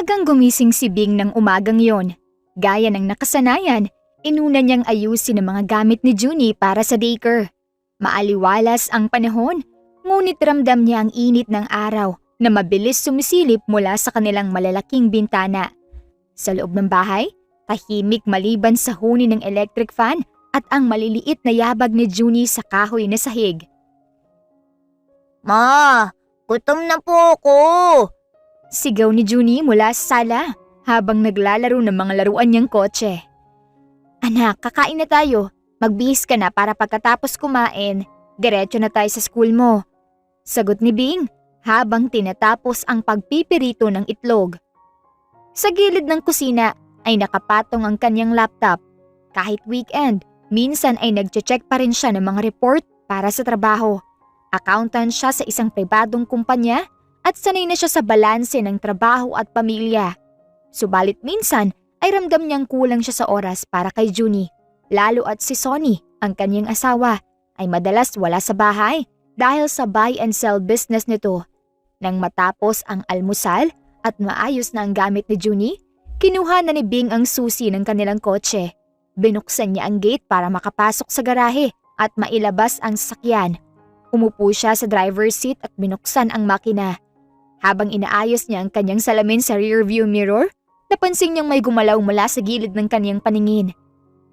Maagang gumising si Bing ng umagang yon. Gaya ng nakasanayan, inuna niyang ayusin ang mga gamit ni Junie para sa daycare. Maaliwalas ang panahon, ngunit ramdam niya ang init ng araw na mabilis sumisilip mula sa kanilang malalaking bintana. Sa loob ng bahay, tahimik maliban sa huni ng electric fan at ang maliliit na yabag ni Junie sa kahoy na sahig. Ma, gutom na po ako. Sigaw ni Junie mula sa sala habang naglalaro ng mga laruan niyang kotse. Anak, kakain na tayo. Magbihis ka na para pagkatapos kumain, diretso na tayo sa school mo. Sagot ni Bing habang tinatapos ang pagpipirito ng itlog. Sa gilid ng kusina ay nakapatong ang kanyang laptop. Kahit weekend, minsan ay nagche-check pa rin siya ng mga report para sa trabaho. Accountant siya sa isang pribadong kumpanya at sanay na siya sa balanse ng trabaho at pamilya. Subalit minsan ay ramdam niyang kulang siya sa oras para kay Junie. Lalo at si Sonny, ang kanyang asawa, ay madalas wala sa bahay dahil sa buy and sell business nito. Nang matapos ang almusal at maayos na ang gamit ni Junie, kinuha na ni Bing ang susi ng kanilang kotse. Binuksan niya ang gate para makapasok sa garahe at mailabas ang sasakyan. Umupo siya sa driver's seat at binuksan ang makina. Habang inaayos niya ang kanyang salamin sa rearview mirror, napansin niyang may gumalaw mula sa gilid ng kanyang paningin.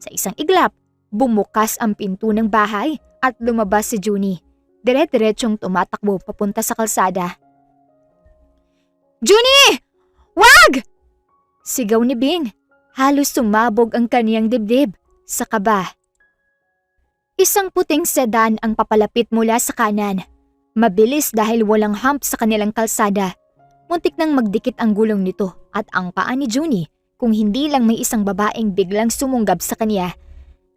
Sa isang iglap, bumukas ang pinto ng bahay at lumabas si Junie. Dire-diretsong tumatakbo papunta sa kalsada. "Junie! Wag!" Sigaw ni Bing. Halos sumabog ang kaniyang dibdib sa kaba. Isang puting sedan ang papalapit mula sa kanan. Mabilis dahil walang hump sa kanilang kalsada. Muntik nang magdikit ang gulong nito at ang paa ni Junie kung hindi lang may isang babaeng biglang sumunggab sa kanya.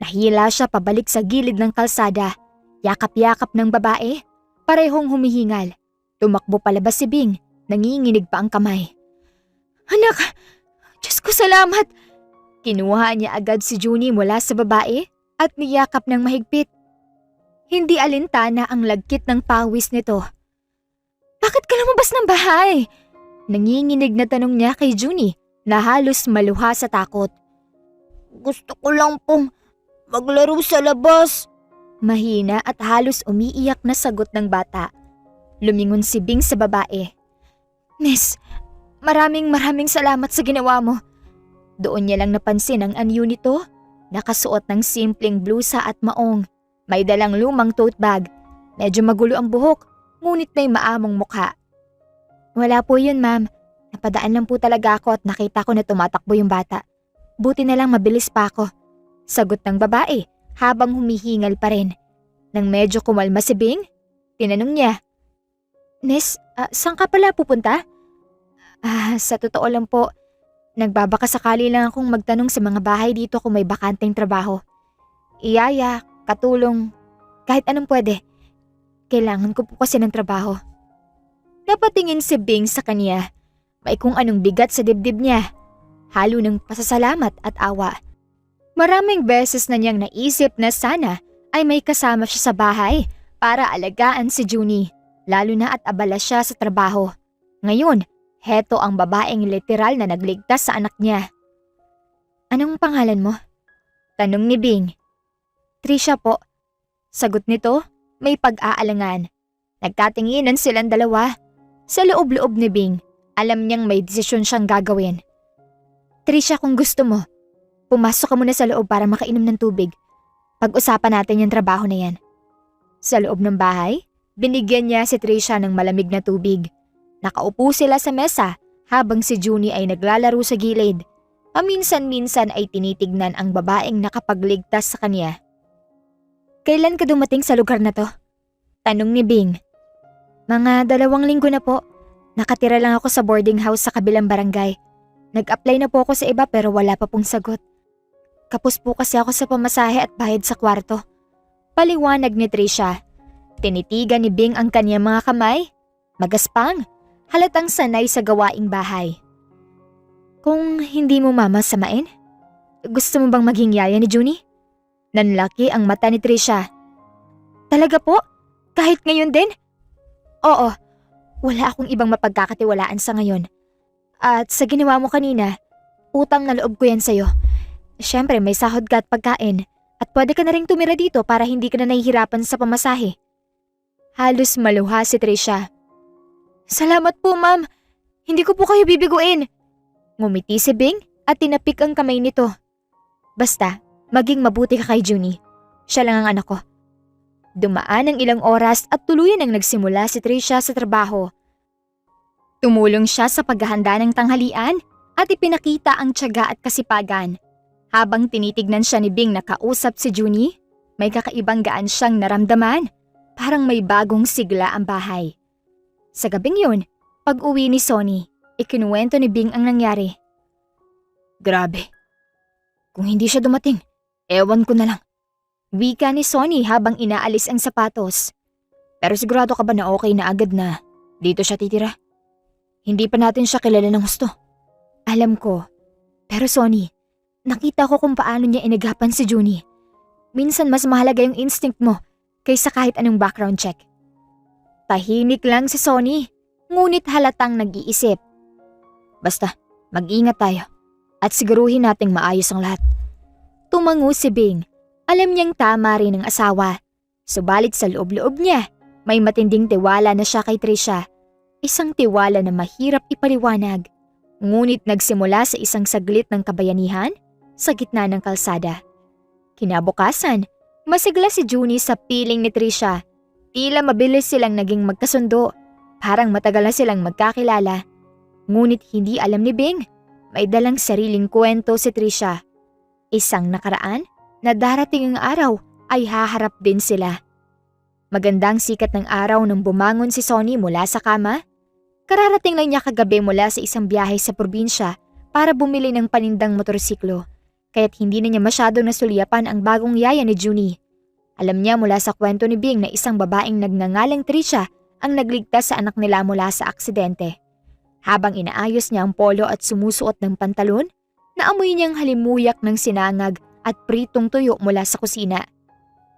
Nahila siya pabalik sa gilid ng kalsada. Yakap-yakap ng babae, parehong humihingal. Tumakbo palabas si Bing, nanginginig pa ang kamay. "Anak, Diyos ko salamat!" Kinuha niya agad si Junie mula sa babae at niyakap ng mahigpit. Hindi alintana ang lagkit ng pawis nito. "Bakit ka lumabas ng bahay?" Nanginginig na tanong niya kay Junie na halos maluha sa takot. Gusto ko lang pong maglaro sa labas. Mahina at halos umiiyak na sagot ng bata. Lumingon si Bing sa babae. "Miss, maraming salamat sa ginawa mo." Doon niya lang napansin ang anyo nito. Nakasuot ng simpleng blusa at maong. May dalang lumang tote bag. Medyo magulo ang buhok, ngunit may maamong mukha. "Wala po yun, ma'am. Napadaan lang po talaga ako at nakita ko na tumatakbo yung bata. Buti na lang mabilis pa ako." Sagot ng babae habang humihingal pa rin. Nang medyo kumalma si Bing, tinanong niya, "Miss, saan ka pala pupunta?" Sa totoo lang po, nagbabakasakali lang akong magtanong sa mga bahay dito kung may bakanteng trabaho. Iyaya, katulong, kahit anong pwede. Kailangan ko po kasi ng trabaho." Napatingin si Bing sa kanya. May kung anong bigat sa dibdib niya. Halo ng pasasalamat at awa. Maraming beses na niyang naisip na sana ay may kasama siya sa bahay para alagaan si Junie, lalo na at abala siya sa trabaho. Ngayon, heto ang babaeng literal na nagligtas sa anak niya. "Anong pangalan mo?" tanong ni Bing. "Trisha po." Sagot nito, may pag-aalangan. Nagkatinginan silang dalawa. Sa loob-loob ni Bing, alam niyang may desisyon siyang gagawin. "Trisha, kung gusto mo, pumasok ka muna sa loob para makainom ng tubig. Pag-usapan natin yung trabaho na yan." Sa loob ng bahay, binigyan niya si Trisha ng malamig na tubig. Nakaupo sila sa mesa habang si Junie ay naglalaro sa gilid. Paminsan-minsan ay tinitignan ang babaeng nakapagligtas sa kanya. "Kailan ka dumating sa lugar na to?" tanong ni Bing. "Mga 2 linggo na po. Nakatira lang ako sa boarding house sa kabilang barangay. Nag-apply na po ako sa iba pero wala pa pong sagot. Kapos po kasi ako sa pamasahe at bayad sa kwarto." Paliwanag ni Trisha. Tinitigan ni Bing ang kanyang mga kamay. Magaspang, halatang sanay sa gawaing bahay. "Kung hindi mo mamasamain, gusto mo bang maging yaya ni Junie?" Nanlaki ang mata ni Trisha. "Talaga po? Kahit ngayon din?" "Oo, wala akong ibang mapagkakatiwalaan sa ngayon. At sa ginawa mo kanina, utang na loob ko yan sa'yo. Siyempre may sahod ka at pagkain at pwede ka na rin tumira dito para hindi ka na nahihirapan sa pamasahe. Halos maluha si Trisha. Salamat po ma'am, hindi ko po kayo bibiguin. Ngumiti si Bing at tinapik ang kamay nito. Basta, maging mabuti ka kay Junie. Siya lang ang anak ko. Dumaan ang ilang oras at tuluyan ang nagsimula si Trisha sa trabaho. Tumulong siya sa paghahanda ng tanghalian at ipinakita ang tiyaga at kasipagan. Habang tinitignan siya ni Bing na kausap si Junie, may kakaibang gaan siyang naramdaman. Parang may bagong sigla ang bahay. Sa gabing yun, pag-uwi ni Sonny, ikinuwento ni Bing ang nangyari. Grabe. Kung hindi siya dumating, ewan ko na lang. Wika ni Sonny habang inaalis ang sapatos. Pero sigurado ka ba na okay na agad na dito siya titira? Hindi pa natin siya kilala ng husto. Alam ko. Pero Sonny, nakita ko kung paano niya inagapan si Junie. Minsan mas mahalaga yung instinct mo kaysa kahit anong background check. Tahimik lang si Sonny, ngunit halatang nag-iisip. Basta, mag-ingat tayo at siguruhin nating maayos ang lahat. Tumango si Bing. Alam niyang tama rin ang asawa. Subalit sa loob-loob niya, may matinding tiwala na siya kay Trisha. Isang tiwala na mahirap ipaliwanag. Ngunit nagsimula sa isang saglit ng kabayanihan sa gitna ng kalsada. Kinabukasan, masigla si Junie sa piling ni Trisha. Tila mabilis silang naging magkasundo. Parang matagal na silang magkakilala. Ngunit hindi alam ni Bing, may dalang sariling kwento si Trisha. Isang nakaraan na darating ang araw ay haharap din sila. Magandang sikat ng araw nang bumangon si Sonny mula sa kama. Kararating lang niya kagabi mula sa isang biyahe sa probinsya para bumili ng panindang motorsiklo, kaya't hindi na niya masyadong nasulyapan ang bagong yaya ni Junie. Alam niya mula sa kwento ni Bing na isang babaeng nagngangalang Trisha ang nagligtas sa anak nila mula sa aksidente. Habang inaayos niya ang polo at sumusuot ng pantalon, naamoy niyang halimuyak ng sinangag at pritong tuyo mula sa kusina.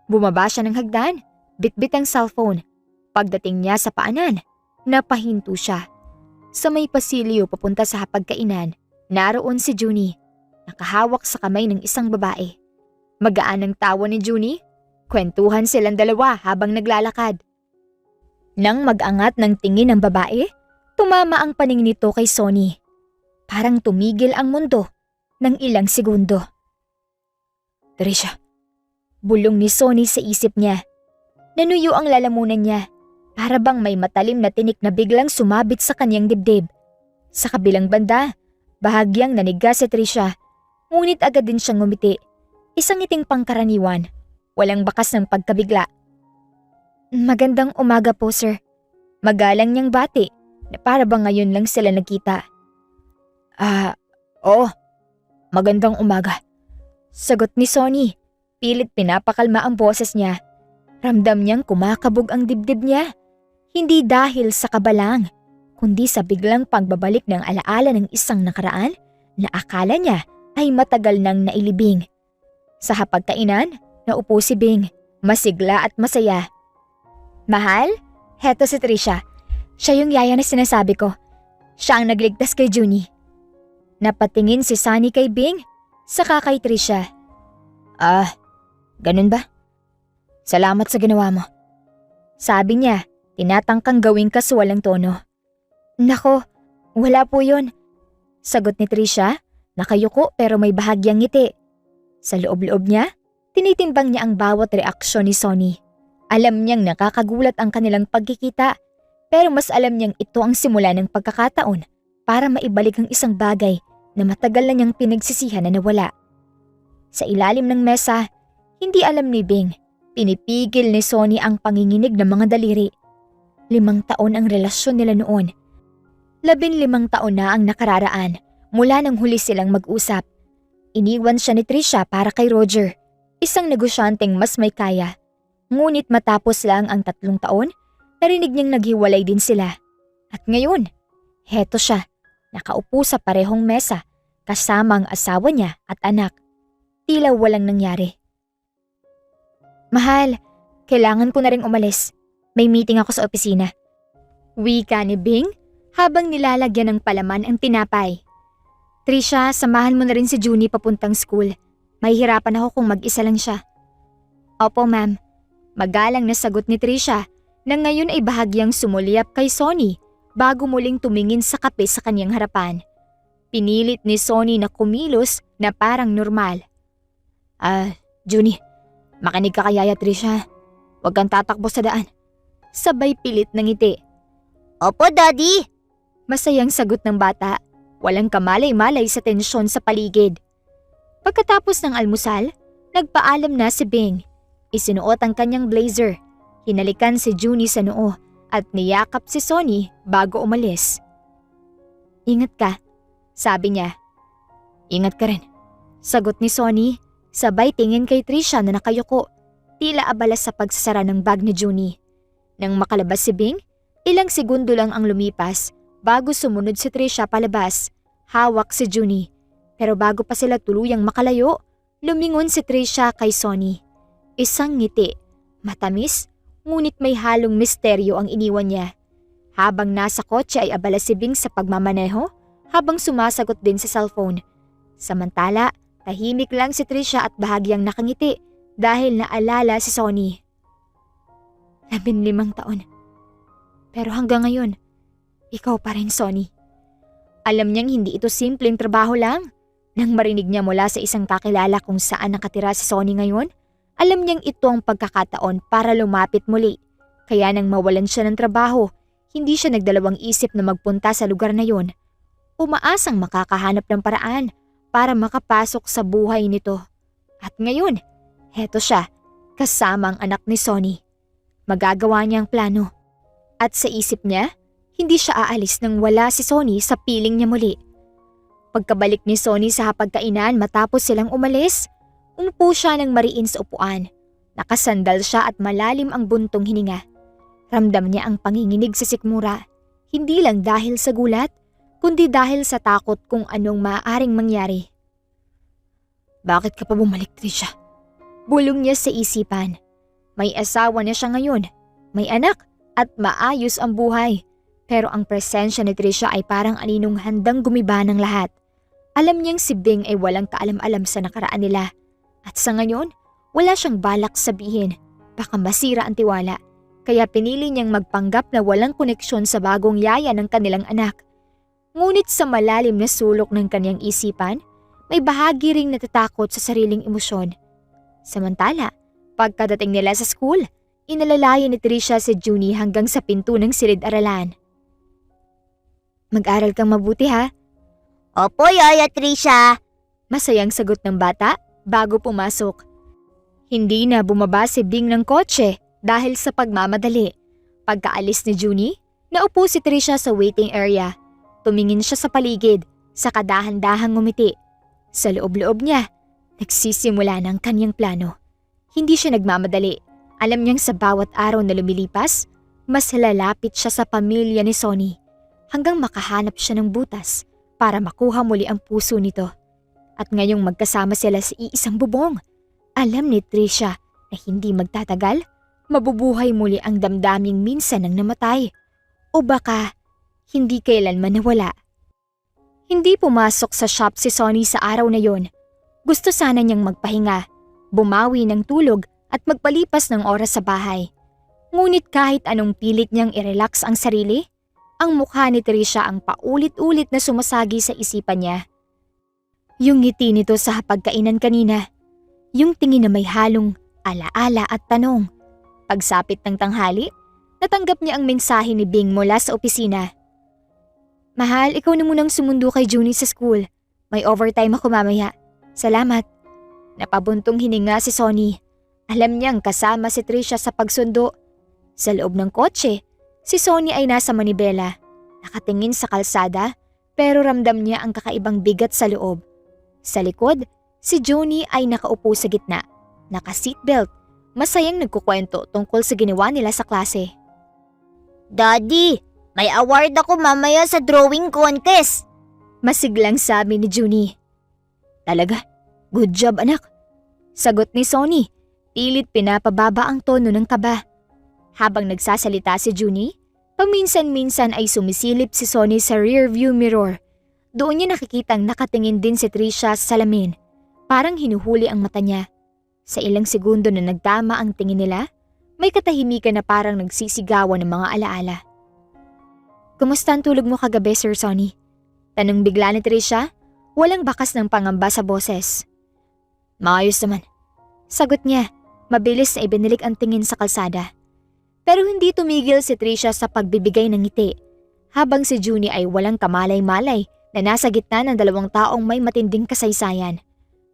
Bumaba siya ng hagdan, bitbit ang cellphone. Pagdating niya sa paanan, napahinto siya. Sa may pasilyo papunta sa hapagkainan, naroon si Junie, nakahawak sa kamay ng isang babae. Magaan ang tawa ni Junie, kwentuhan silang dalawa habang naglalakad. Nang mag-angat ng tingin ng babae, tumama ang paningin nito kay Sonny. Parang tumigil ang mundo ng ilang segundo. Trisha, bulong ni Sonny sa isip niya. Nanuyo ang lalamunan niya. Para bang may matalim na tinik na biglang sumabit sa kanyang dibdib. Sa kabilang banda, bahagyang naniga si Trisha, ngunit agad din siyang ngumiti. Isang ngiting pangkaraniwan, walang bakas ng pagkabigla. Magandang umaga po, sir. Magalang niyang bati na para bang ngayon lang sila nagkita. Oo, magandang umaga. Sagot ni Sonny, pilit pinapakalma ang boses niya. Ramdam niyang kumakabog ang dibdib niya. Hindi dahil sa kabalang, kundi sa biglang pagbabalik ng alaala ng isang nakaraan na akala niya ay matagal nang nailibing. Sa hapagkainan, naupo si Bing, masigla at masaya. Mahal, heto si Trisha. Siya yung yaya na sinasabi ko. Siya ang nagligtas kay Junie. Napatingin si Sunny kay Bing, saka kay Trisha. Ganun ba? Salamat sa ginawa mo. Sabi niya, tinatangkang gawing kasuwalang tono. Nako, wala po yun. Sagot ni Trisha, nakayuko pero may bahagyang ngiti. Sa loob-loob niya, tinitimbang niya ang bawat reaksyon ni Sonny. Alam niyang nakakagulat ang kanilang pagkikita, pero mas alam niyang ito ang simula ng pagkakataon para maibalik ang isang bagay na matagal na niyang pinagsisihan na nawala. Sa ilalim ng mesa, hindi alam ni Bing, pinipigil ni Sonny ang panginginig ng mga daliri. 5 taon ang relasyon nila noon. 15 taon na ang nakararaan mula nang huli silang mag-usap. Iniwan siya ni Trisha para kay Roger, isang negosyanteng mas may kaya. Ngunit matapos lang ang 3 taon, narinig niyang naghiwalay din sila. At ngayon, heto siya, nakaupo sa parehong mesa, kasama ang asawa niya at anak. Tila walang nangyari. Mahal, kailangan ko na ring umalis. May meeting ako sa opisina. Wika ni Bing habang nilalagyan ng palaman ang tinapay. Trisha, samahan mo na rin si Junie papuntang school. Mahihirapan ako kung mag-isa lang siya. Opo, ma'am. Magalang na sagot ni Trisha na ngayon ay bahagyang sumulyap kay Sonny bago muling tumingin sa kape sa kanyang harapan. Pinilit ni Sonny na kumilos na parang normal. Junie, makinig ka kay Yaya Trisha. Huwag kang tatakbo sa daan. Sabay pilit ng ngiti. Opo, Daddy. Masayang sagot ng bata. Walang kamalay-malay sa tensyon sa paligid. Pagkatapos ng almusal, nagpaalam na si Bing. Isinuot ang kanyang blazer. Hinalikan si Junie sa noo at niyakap si Sonny bago umalis. Ingat ka, sabi niya. Ingat ka rin, sagot ni Sonny, sabay tingin kay Trisha na nakayuko, tila abala sa pagsasara ng bag ni Junie. Nang makalabas si Bing, ilang segundo lang ang lumipas bago sumunod si Trisha palabas. Hawak si Junie. Pero bago pa sila tuluyang makalayo, lumingon si Trisha kay Sonny. Isang ngiti, matamis, ngunit may halong misteryo ang iniwan niya. Habang nasa kotse ay abala si Bing sa pagmamaneho, habang sumasagot din sa cellphone. Samantala, tahimik lang si Trisha at bahagyang nakangiti dahil naalala si Sonny. 15 taon. Pero hanggang ngayon, ikaw pa rin, Sonny. Alam niyang hindi ito simpleng trabaho lang. Nang marinig niya mula sa isang kakilala kung saan nakatira si Sonny ngayon, alam niyang ito ang pagkakataon para lumapit muli. Kaya nang mawalan siya ng trabaho, hindi siya nagdalawang isip na magpunta sa lugar na yon. Umaasang makakahanap ng paraan para makapasok sa buhay nito. At ngayon, heto siya, kasama ang anak ni Sonny. Magagawa niya ang plano. At sa isip niya, hindi siya aalis nang wala si Sonny sa piling niya muli. Pagkabalik ni Sonny sa hapagkainan matapos silang umalis, umupo siya ng mariin sa upuan. Nakasandal siya at malalim ang buntong hininga. Ramdam niya ang panginginig sa sikmura, hindi lang dahil sa gulat, kundi dahil sa takot kung anong maaaring mangyari. Bakit ka pa bumalik, Trisha? Bulong niya sa isipan. May asawa na siya ngayon, may anak at maayos ang buhay. Pero ang presensya ni Trisha ay parang aninong handang gumiba ng lahat. Alam niyang si Bing ay walang kaalam-alam sa nakaraan nila. At sa ngayon, wala siyang balak sabihin. Baka masira ang tiwala. Kaya pinili niyang magpanggap na walang koneksyon sa bagong yaya ng kanilang anak. Ngunit sa malalim na sulok ng kanyang isipan, may bahagi ring natatakot sa sariling emosyon. Samantala, pagkadating nila sa school, inalalayan ni Trisha si Junie hanggang sa pinto ng silid-aralan. Mag-aral kang mabuti, ha? Opo, Yaya Trisha. Masayang sagot ng bata bago pumasok. Hindi na bumaba si Bing ng kotse dahil sa pagmamadali. Pagkaalis ni Junie, naupo si Trisha sa waiting area. Tumingin siya sa paligid, saka dahan-dahang ngumiti. Sa loob-loob niya, nagsisimula ng kanyang plano. Hindi siya nagmamadali. Alam niyang sa bawat araw na lumilipas, mas lalapit siya sa pamilya ni Sonny. Hanggang makahanap siya ng butas para makuha muli ang puso nito. At ngayong magkasama sila sa iisang bubong, alam ni Trisha na hindi magtatagal, mabubuhay muli ang damdaming minsan nang namatay. O baka, hindi kailanman nawala. Hindi pumasok sa shop si Sonny sa araw na yon. Gusto sana niyang magpahinga, bumawi ng tulog at magpalipas ng oras sa bahay. Ngunit kahit anong pilit niyang i-relax ang sarili, ang mukha ni Trisha ang paulit-ulit na sumasagi sa isipan niya. Yung ngiti nito sa hapagkainan kanina, yung tingin na may halong alaala at tanong. Pagsapit ng tanghali, natanggap niya ang mensahe ni Bing mula sa opisina. Mahal, ikaw na munang sumundo kay Junie sa school. May overtime ako mamaya. Salamat. Napabuntong hininga si Sonny. Alam niyang kasama si Trisha sa pagsundo. Sa loob ng kotse, si Sonny ay nasa manibela. Nakatingin sa kalsada pero ramdam niya ang kakaibang bigat sa loob. Sa likod, si Junie ay nakaupo sa gitna. Naka-seatbelt. Masayang nagkukwento tungkol sa ginawa nila sa klase. Daddy, may award ako mamaya sa drawing contest. Masiglang sabi ni Junie. Talaga? Good job, anak. Sagot ni Sonny. Pilit pinapababa ang tono ng kaba. Habang nagsasalita si Junie, Paminsan-minsan ay sumisilip si Sonny sa rearview mirror. Doon niya nakikitang nakatingin din si Trisha sa salamin. Parang hinuhuli ang mata niya. Sa ilang segundo na nagtama ang tingin nila, may katahimikan na parang nagsisigawan ng mga alaala. "Kumusta ang tulog mo kagabi, Sir Sonny?" Tanong bigla ni Trisha, walang bakas ng pangamba sa boses. "Maayos naman." Sagot niya, mabilis na ibinilik ang tingin sa kalsada. Pero hindi tumigil si Trisha sa pagbibigay ng ngiti, habang si Junie ay walang kamalay-malay na nasa gitna ng dalawang taong may matinding kasaysayan.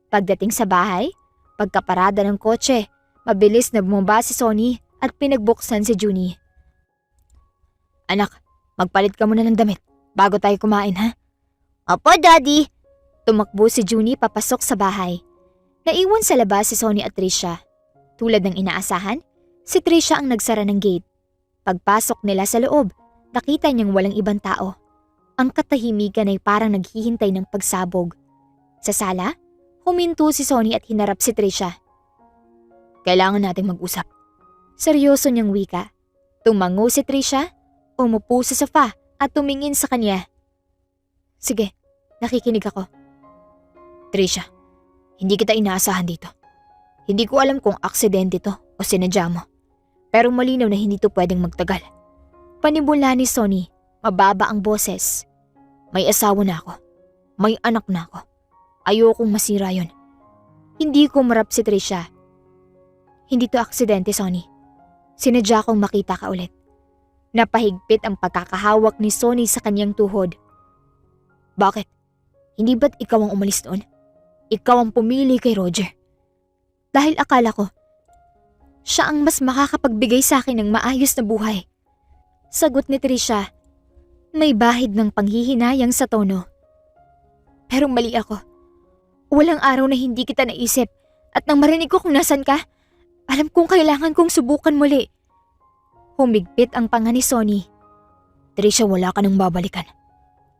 Pagdating sa bahay, pagkaparada ng kotse, mabilis na bumaba si Sonny at pinagbuksan si Junie. "Anak, magpalit ka muna ng damit bago tayo kumain, ha?" Opo, Daddy. Tumakbo si Junie papasok sa bahay. Naiwan sa labas si Sonny at Trisha. Tulad ng inaasahan, si Trisha ang nagsara ng gate. Pagpasok nila sa loob, nakita niyang walang ibang tao. Ang katahimikan ay parang naghihintay ng pagsabog. Sa sala, huminto si Sonny at hinarap si Trisha. "Kailangan nating mag-usap." Seryoso niyang wika. Tumango si Trisha, umupo sa sofa at tumingin sa kanya. "Sige, nakikinig ako." "Trisha, hindi kita inaasahan dito. Hindi ko alam kung aksidente to o sinadya mo. Pero malinaw na hindi to pwedeng magtagal." Panimula ni Sonny, mababa ang boses. "May asawa na ako. May anak na ako. Ayokong masira yon." Hindi kumarap si Trisha. "Hindi to aksidente, Sonny. Sinadya kong makita ka ulit." Napahigpit ang pagkakahawak ni Sonny sa kanyang tuhod. "Bakit? Hindi ba't ikaw ang umalis noon? Ikaw ang pumili kay Roger." "Dahil akala ko, siya ang mas makakapagbigay sa akin ng maayos na buhay." Sagot ni Trisha. May bahid ng panghihinayang sa tono. "Pero mali ako. Walang araw na hindi kita naisip at nang marinig ko kung nasan ka, alam kong kailangan kong subukan muli." Humigpit ang panga ni Sonny. "Trisha, wala ka nang babalikan.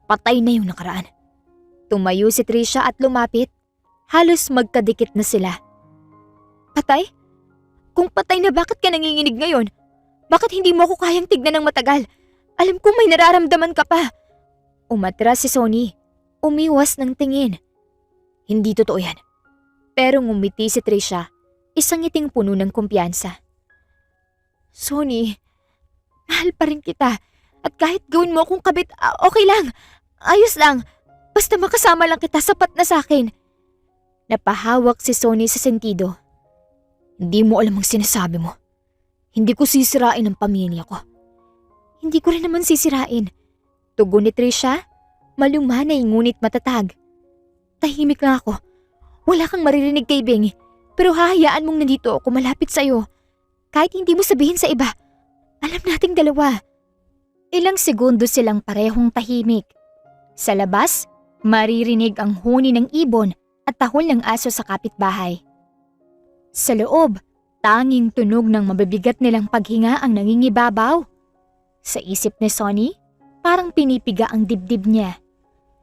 Patay na yung nakaraan." Tumayo si Trisha at lumapit. Halos magkadikit na sila. "Patay? Kung patay na, bakit ka nanginginig ngayon? Bakit hindi mo ako kayang tignan ng matagal? Alam kong may nararamdaman ka pa." Umatras si Sonny. Umiwas ng tingin. "Hindi totoo yan." Pero ngumiti si Trisha, isang ngiting puno ng kumpiyansa. "Sonny, mahal pa rin kita. At kahit gawin mo akong kabit, okay lang. Ayos lang. Basta makasama lang kita, sapat na sa akin." Napahawak si Sonny sa sentido. "Hindi mo alam ang sinasabi mo. Hindi ko sisirain ang pamilya ko." "Hindi ko rin naman sisirain." Tugon ni Trisha, malumanay ngunit matatag. "Tahimik lang ako. Wala kang maririnig kay Bing, pero hahayaan mong nandito ako malapit sa'yo. Kahit hindi mo sabihin sa iba, alam nating dalawa." Ilang segundo silang parehong tahimik. Sa labas, maririnig ang huni ng ibon at tahol ng aso sa kapitbahay. Sa loob, tanging tunog ng mabibigat nilang paghinga ang nangingibabaw. Sa isip ni Sonny, parang pinipiga ang dibdib niya.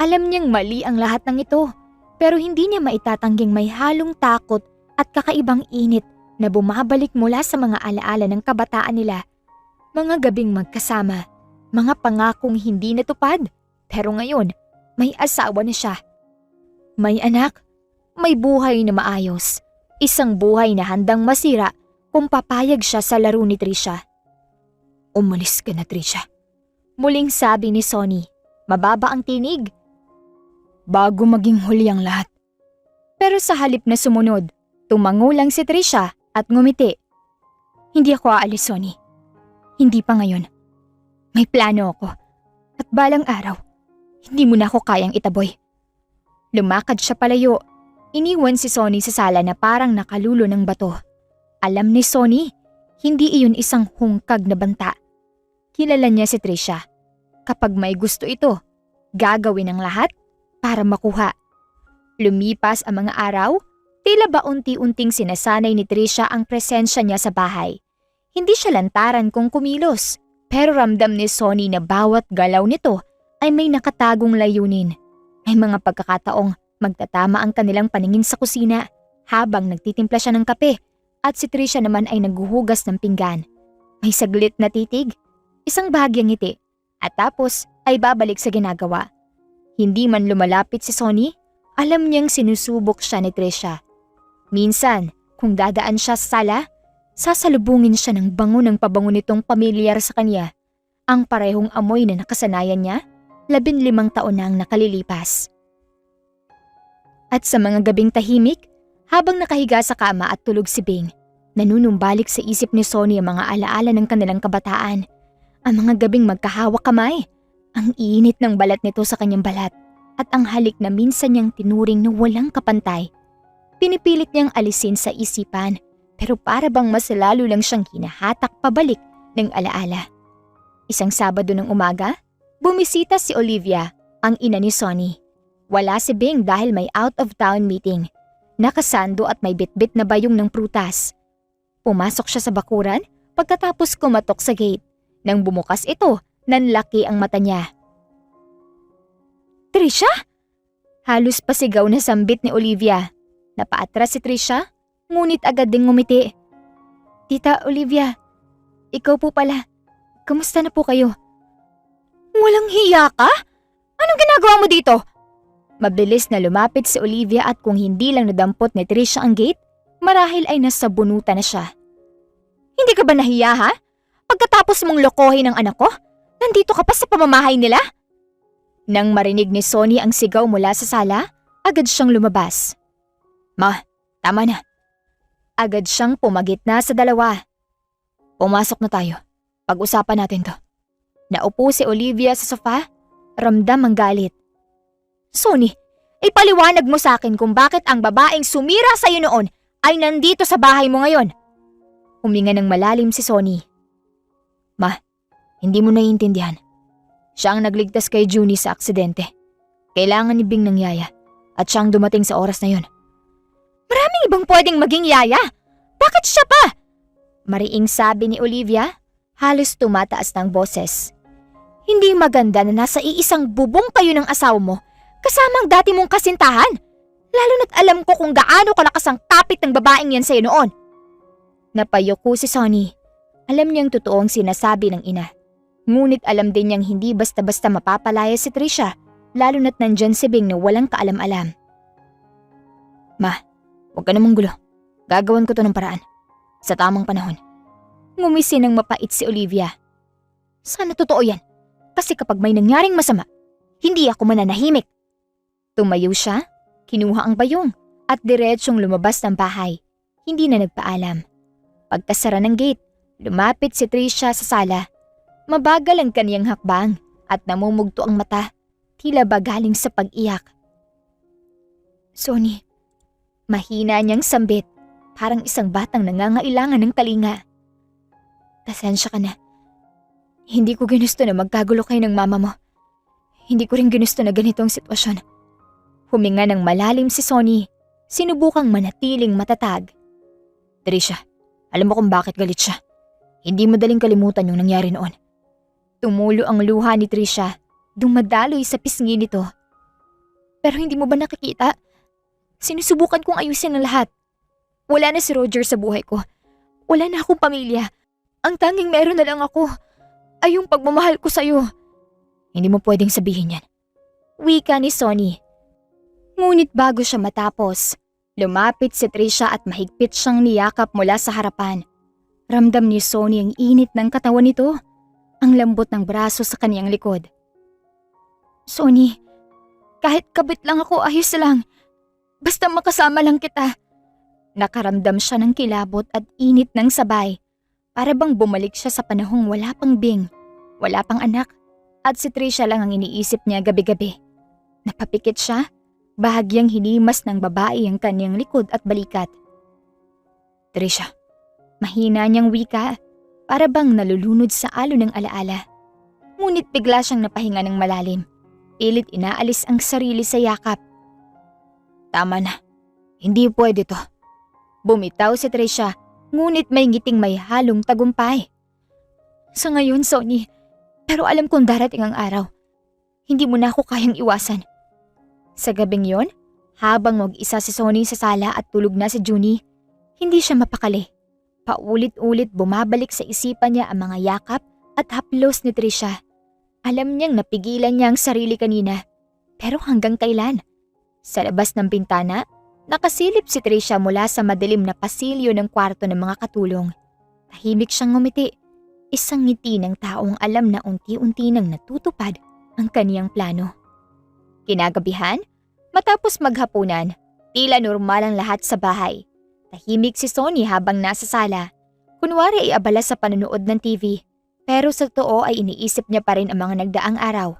Alam niyang mali ang lahat ng ito, pero hindi niya maitatangging may halong takot at kakaibang init na bumabalik mula sa mga alaala ng kabataan nila. Mga gabing magkasama, mga pangakong hindi natupad, pero ngayon may asawa na siya. May anak, may buhay na maayos, isang buhay na handang masira kung papayag siya sa laro ni Trisha. "Umalis ka na, Trisha," muling sabi ni Sonny, mababa ang tinig. "Bago maging huli ang lahat." Pero sa halip na sumunod, tumango lang si Trisha at ngumiti. "Hindi ako aalis, Sonny. Hindi pa ngayon. May plano ako. At balang araw, hindi mo na ako kayang itaboy." Lumakad siya palayo. Iniwan si Sonny sa sala na parang nakalulo ng bato. Alam ni Sonny, hindi iyon isang hungkag na banta. Kilala niya si Trisha. Kapag may gusto ito, gagawin ang lahat para makuha. Lumipas ang mga araw, tila ba unti-unting sinasanay ni Trisha ang presensya niya sa bahay. Hindi siya lantaran kung kumilos, pero ramdam ni Sonny na bawat galaw nito ay may nakatagong layunin. May mga pagkakataong magtatama ang kanilang paningin sa kusina habang nagtitimpla siya ng kape at si Trisha naman ay naghuhugas ng pinggan. May saglit na titig, isang bahagyang ngiti, at tapos ay babalik sa ginagawa. Hindi man lumalapit si Sonny, alam niyang sinusubok siya ni Trisha. Minsan, kung dadaan siya sa sala, sasalubungin siya ng bango ng pabango nitong pamilyar sa kanya. Ang parehong amoy na nakasanayan niya, 15 taon na ang nakalilipas. At sa mga gabing tahimik, habang nakahiga sa kama at tulog si Bing, nanunumbalik sa isip ni Sonny ang mga alaala ng kanilang kabataan. Ang mga gabing magkahawak kamay, ang init ng balat nito sa kanyang balat, at ang halik na minsan niyang tinuring na walang kapantay. Pinipilit niyang alisin sa isipan, pero para bang mas lalo lang siyang hinahatak pabalik ng alaala. Isang Sabado ng umaga, bumisita si Olivia, ang ina ni Sonny. Wala si Bing dahil may out-of-town meeting. Nakasando at may bitbit na bayong ng prutas. Pumasok siya sa bakuran pagkatapos kumatok sa gate. Nang bumukas ito, nanlaki ang mata niya. Trisha? Halos pasigaw na sambit ni Olivia. Napaatras si Trisha, ngunit agad ding ngumiti. Tita Olivia, ikaw po pala. Kamusta na po kayo? Walang hiya ka? Anong ginagawa mo dito? Mabilis na lumapit si Olivia at kung hindi lang nadampot ni Trisha ang gate, marahil ay nasa bunutan na siya. Hindi ka ba nahiya ha? Pagkatapos mong lokohin ang anak ko, nandito ka pa sa pamamahay nila? Nang marinig ni Sonny ang sigaw mula sa sala, agad siyang lumabas. Ma, tama na. Agad siyang pumagitna sa dalawa. Pumasok na tayo. Pag-usapan natin to. Naupo si Olivia sa sofa, ramdam ang galit. Sonny, ipaliwanag mo sa akin kung bakit ang babaeng sumira sa iyo noon ay nandito sa bahay mo ngayon. Huminga ng malalim si Sonny. Ma, hindi mo naiintindihan. Siya ang nagligtas kay Junie sa aksidente. Kailangan ni Bing ng yaya at siyang dumating sa oras na yon. Maraming ibang pwedeng maging yaya. Bakit siya pa? Mariing sabi ni Olivia, halos tumataas ng boses. Hindi maganda na nasa iisang bubong kayo ng asawa mo kasama ang dati mong kasintahan. Lalo na't alam ko kung gaano kalakas ang tapit ng babaeng yan sa'yo noon. Napayoko si Sonny. Alam niyang totoo ang sinasabi ng ina. Ngunit alam din niyang hindi basta-basta mapapalaya si Trisha, lalo na't nandyan si Bing na walang kaalam-alam. Ma, huwag ka namang gulo. Gagawan ko to ng paraan. Sa tamang panahon. Ngumisi ng mapait si Olivia. Sana totoo yan. Kasi kapag may nangyaring masama, hindi ako mananahimik. Tumayo siya, kinuha ang bayong, at diretsyong lumabas ng bahay. Hindi na nagpaalam. Pagkasara ng gate, lumapit si Trisha sa sala. Mabagal ang kaniyang hakbang at namumugto ang mata, tila ba galing sa pag-iyak. Sonny, mahina niyang sambit, parang isang batang nangangailangan ng talinga. Pasensya ka na. Hindi ko ginusto na magkagulo kayo ng mama mo. Hindi ko rin ginusto na ganitong sitwasyon. Huminga ng malalim si Sonny, sinubukang manatiling matatag. Trisha, alam mo kung bakit galit siya. Hindi madaling kalimutan yung nangyari noon. Tumulo ang luha ni Trisha, dumadaloy sa pisngi nito. Pero hindi mo ba nakikita? Sinusubukan kong ayusin ang lahat. Wala na si Roger sa buhay ko. Wala na akong pamilya. Ang tanging meron na lang ako ay yung pagmamahal ko sa'yo. Hindi mo pwedeng sabihin yan. Wika ni Sonny. Ngunit bago siya matapos, lumapit si Trisha at mahigpit siyang niyakap mula sa harapan. Ramdam ni Sonny ang init ng katawan nito, ang lambot ng braso sa kaniyang likod. Sonny, kahit kabit lang ako ayos lang. Basta makasama lang kita. Nakaramdam siya ng kilabot at init ng sabay. Para bang bumalik siya sa panahong wala pang Bing, wala pang anak, at si Trisha lang ang iniisip niya gabi-gabi. Napapikit siya, bahagyang hinimas ng babae ang kanyang likod at balikat. Trisha, mahina niyang wika, para bang nalulunod sa alon ng alaala. Ngunit bigla siyang napahinga ng malalim. Pilit inaalis ang sarili sa yakap. Tama na, hindi pwede to. Bumitaw si Trisha, ngunit may ngiting may halong tagumpay. Sa ngayon, Sonny, pero alam kong darating ang araw. Hindi mo na ako kayang iwasan. Sa gabing yon, habang mag-isa si Sonny sa sala at tulog na si Junie, hindi siya mapakali. Paulit-ulit bumabalik sa isipan niya ang mga yakap at haplos ni Trisha. Alam niyang napigilan niya ang sarili kanina. Pero hanggang kailan? Sa labas ng bintana, nakasilip si Trisha mula sa madilim na pasilyo ng kwarto ng mga katulong. Tahimik siyang ngumiti. Isang ngiti ng taong alam na unti-unti nang natutupad ang kaniyang plano. Kinagabihan, matapos maghapunan, tila normal ang lahat sa bahay. Tahimik si Sonny habang nasa sala. Kunwari ay abala sa panonood ng TV. Pero sa totoo ay iniisip niya pa rin ang mga nagdaang araw.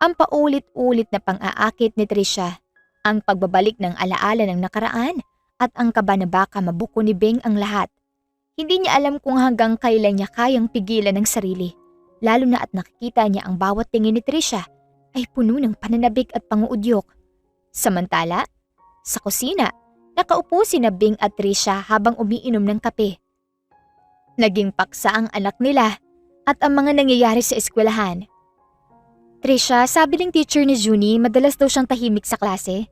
Ang paulit-ulit na pang-aakit ni Trisha, ang pagbabalik ng alaala ng nakaraan at ang kaba na baka mabuko ni Bing ang lahat. Hindi niya alam kung hanggang kailan niya kayang pigilan ang sarili, lalo na at nakikita niya ang bawat tingin ni Trisha ay puno ng pananabik at panguudyok. Samantala, sa kusina, nakaupo sina Bing at Trisha habang umiinom ng kape. Naging paksa ang anak nila at ang mga nangyayari sa eskwelahan. Trisha, sabi ng teacher ni Junie, madalas daw siyang tahimik sa klase.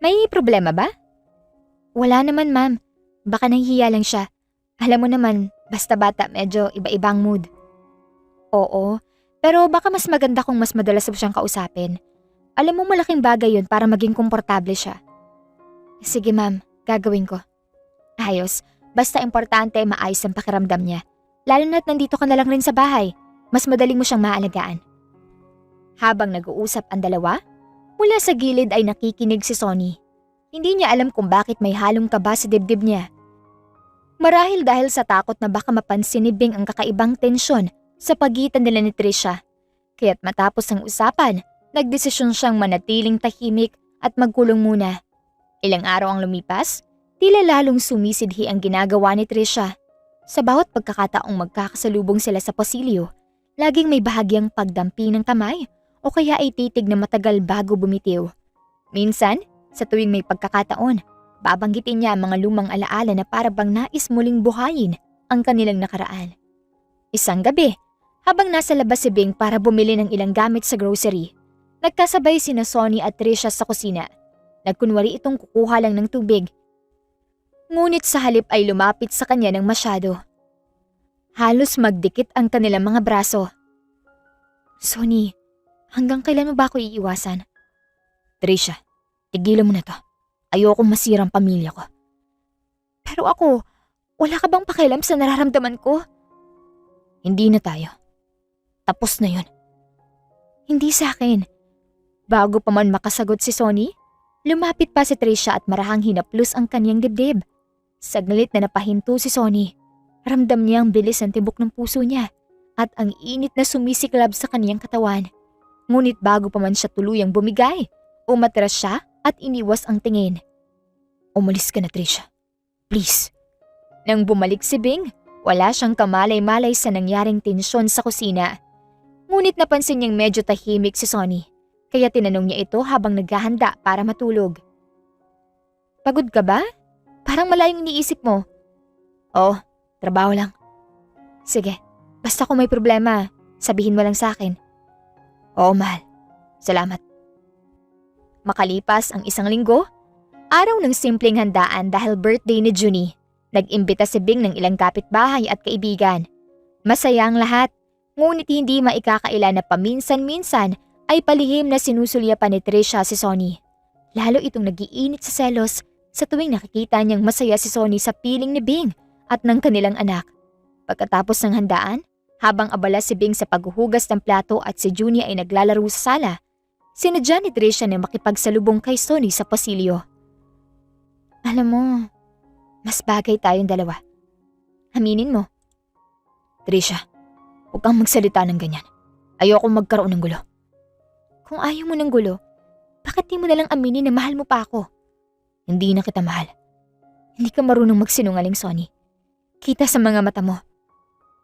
May problema ba? Wala naman, ma'am. Baka nahihiya lang siya. Alam mo naman, basta bata medyo iba-ibang mood. Oo, pero baka mas maganda kung mas madalas mo siyang kausapin. Alam mo malaking bagay yun para maging komportable siya. Sige ma'am, gagawin ko. Ayos, basta importante maayos ang pakiramdam niya. Lalo na't nandito ka na lang rin sa bahay. Mas madaling mo siyang maalagaan. Habang nag-uusap ang dalawa, mula sa gilid ay nakikinig si Sonny. Hindi niya alam kung bakit may halong kaba sa dibdib niya. Marahil dahil sa takot na baka mapansin ni Bing ang kakaibang tensyon sa pagitan nila ni Trisha. Kaya't matapos ang usapan, nagdesisyon siyang manatiling tahimik at magkulong muna. Ilang araw ang lumipas, tila lalong sumisidhi ang ginagawa ni Trisha. Sa bawat pagkakataong magkakasalubong sila sa pasilyo, laging may bahagyang pagdampi ng kamay o kaya ay titig na matagal bago bumitiw. Minsan, sa tuwing may pagkakataon, babanggitin niya ang mga lumang alaala na para bang nais muling buhayin ang kanilang nakaraan. Isang gabi, habang nasa labas si Bing para bumili ng ilang gamit sa grocery, nagkasabay sina Sonny at Trisha sa kusina. Nagkunwari itong kukuha lang ng tubig. Ngunit sa halip ay lumapit sa kanya ng masyado. Halos magdikit ang kanilang mga braso. Sonny, hanggang kailan mo ba ako iiwasan? Trisha, tigilan mo na to. Ayokong masirang pamilya ko. Pero ako, wala ka bang pakialam sa nararamdaman ko? Hindi na tayo. Tapos na yun. Hindi sa akin. Bago pa man makasagot si Sonny, lumapit pa si Trisha at marahang hinaplos ang kanyang dibdib. Saglit na napahinto si Sonny. Ramdam niya ang bilis ng tibok ng puso niya at ang init na sumisiklab sa kaniyang katawan. Ngunit bago pa man siya tuluyang bumigay, umatras siya at iniwas ang tingin. Umalis ka na, Trisha. Please. Nang bumalik si Bing, wala siyang kamalay-malay sa nangyaring tensyon sa kusina. Ngunit napansin niyang medyo tahimik si Sonny, kaya tinanong niya ito habang naghahanda para matulog. Pagod ka ba? Parang malayong iniisip mo. Oo, trabaho lang. Sige, basta kung may problema, sabihin mo lang sa akin. Oo, mahal. Salamat. Makalipas ang isang linggo, araw ng simpleng handaan dahil birthday ni Junie, nag-imbita si Bing ng ilang kapitbahay at kaibigan. Masaya ang lahat, ngunit hindi maikakaila na paminsan-minsan ay palihim na sinusulyapan ni Trisha si Sonny. Lalo itong nagiinit sa selos sa tuwing nakikita niyang masaya si Sonny sa piling ni Bing at ng kanilang anak. Pagkatapos ng handaan, habang abala si Bing sa paghuhugas ng plato at si Junie ay naglalaro sa sala, sinadya ni Trisha na makipagsalubong kay Sonny sa pasilyo. Alam mo, mas bagay tayong dalawa. Aminin mo. Trisha, huwag kang magsalita ng ganyan. Ayokong magkaroon ng gulo. Kung ayaw mo ng gulo, bakit di mo nalang aminin na mahal mo pa ako? Hindi na kita mahal. Hindi ka marunong magsinungaling, Sonny. Kita sa mga mata mo.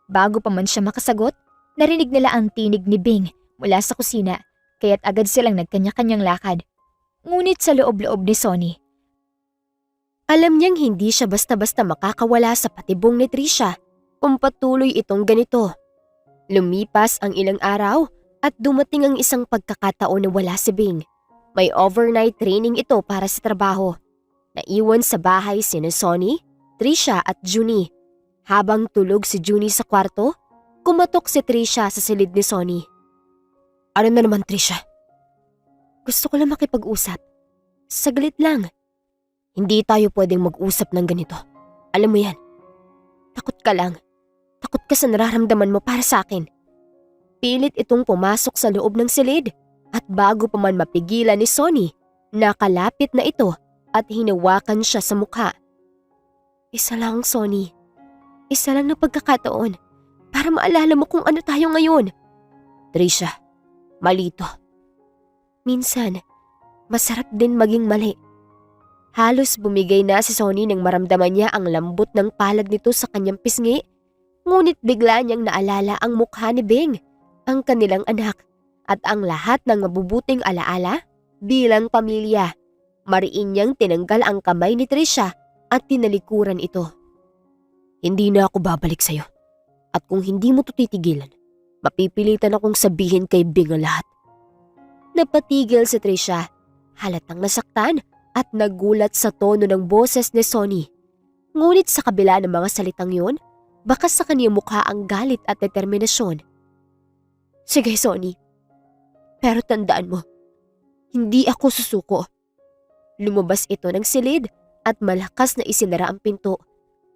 Bago pa man siya makasagot, narinig nila ang tinig ni Bing mula sa kusina, kaya't agad silang nagkanya-kanyang lakad. Ngunit sa loob-loob ni Sonny, alam niyang hindi siya basta-basta makakawala sa patibong ni Trisha kung patuloy itong ganito. Lumipas ang ilang araw at dumating ang isang pagkakataon na wala si Bing. May overnight training ito para sa trabaho. Naiwan sa bahay sina Sonny, Trisha at Junie. Habang tulog si Junie sa kwarto, Kumatok si Trisha sa silid ni Sonny. Ano na naman, Trisha? Gusto ko lang makipag-usap. Saglit lang. Hindi tayo pwedeng mag-usap ng ganito. Alam mo yan. Takot ka lang. Takot ka sa nararamdaman mo para sa akin. Pilit itong pumasok sa loob ng silid at bago pa man mapigilan ni Sonny, nakalapit na ito at hinawakan siya sa mukha. Isa lang, Sonny. Isa lang na pagkakataon para maalala mo kung ano tayo ngayon. Trisha, mali to. Minsan, masarap din maging mali. Halos bumigay na si Sonny nang maramdaman niya ang lambot ng palad nito sa kanyang pisngi. Ngunit bigla niyang naalala ang mukha ni Bing, ang kanilang anak, at ang lahat ng mabubuting alaala bilang pamilya. Mariin niyang tinanggal ang kamay ni Trisha at tinalikuran ito. Hindi na ako babalik sa'yo. At kung hindi mo to titigilan, mapipilitan akong sabihin kay Bing ang lahat. Napatigil si Trisha, halatang nasaktan at nagulat sa tono ng boses ni Sonny. Ngunit sa kabila ng mga salitang yun, bakas sa kaniyang mukha ang galit at determinasyon. Sige, Sonny. Pero tandaan mo, hindi ako susuko. Lumabas ito ng silid at malakas na isinara ang pinto.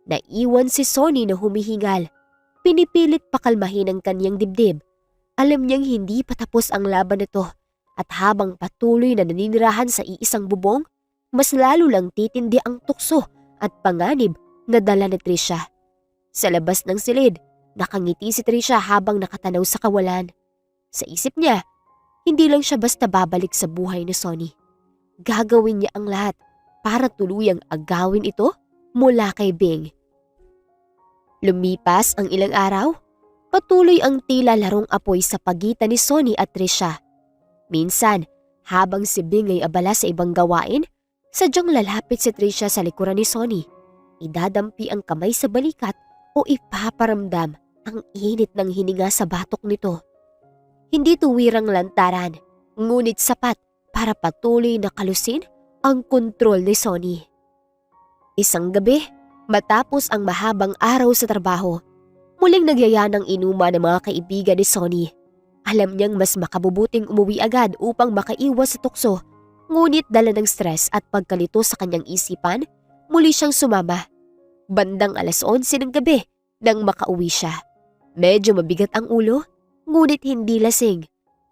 Naiwan si Sonny na humihingal. Pinipilit pakalmahin ang kanyang dibdib. Alam niyang hindi pa tapos ang laban nito at habang patuloy na naninirahan sa iisang bubong, mas lalo lang titindi ang tukso at panganib na dala ni Trisha. Sa labas ng silid, nakangiti si Trisha habang nakatanaw sa kawalan. Sa isip niya, hindi lang siya basta babalik sa buhay ni Sonny. Gagawin niya ang lahat para tuluyang agawin ito mula kay Bing. Lumipas ang ilang araw, patuloy ang tila larong apoy sa pagitan ni Sonny at Trisha. Minsan, habang si Bing ay abala sa ibang gawain, sadyang lalapit si Trisha sa likuran ni Sonny. Idadampi ang kamay sa balikat o ipaparamdam ang init ng hininga sa batok nito. Hindi tuwirang lantaran, ngunit sapat para patuloy na kalusin ang kontrol ni Sonny. Isang gabi, matapos ang mahabang araw sa trabaho, muling nagyaya ng inuman ng mga kaibigan ni Sonny. Alam niyang mas makabubuting umuwi agad upang makaiwas sa tukso, ngunit dala ng stress at pagkalito sa kanyang isipan, muli siyang sumama. Bandang 11:00 ng gabi nang makauwi siya. Medyo mabigat ang ulo, ngunit hindi lasing.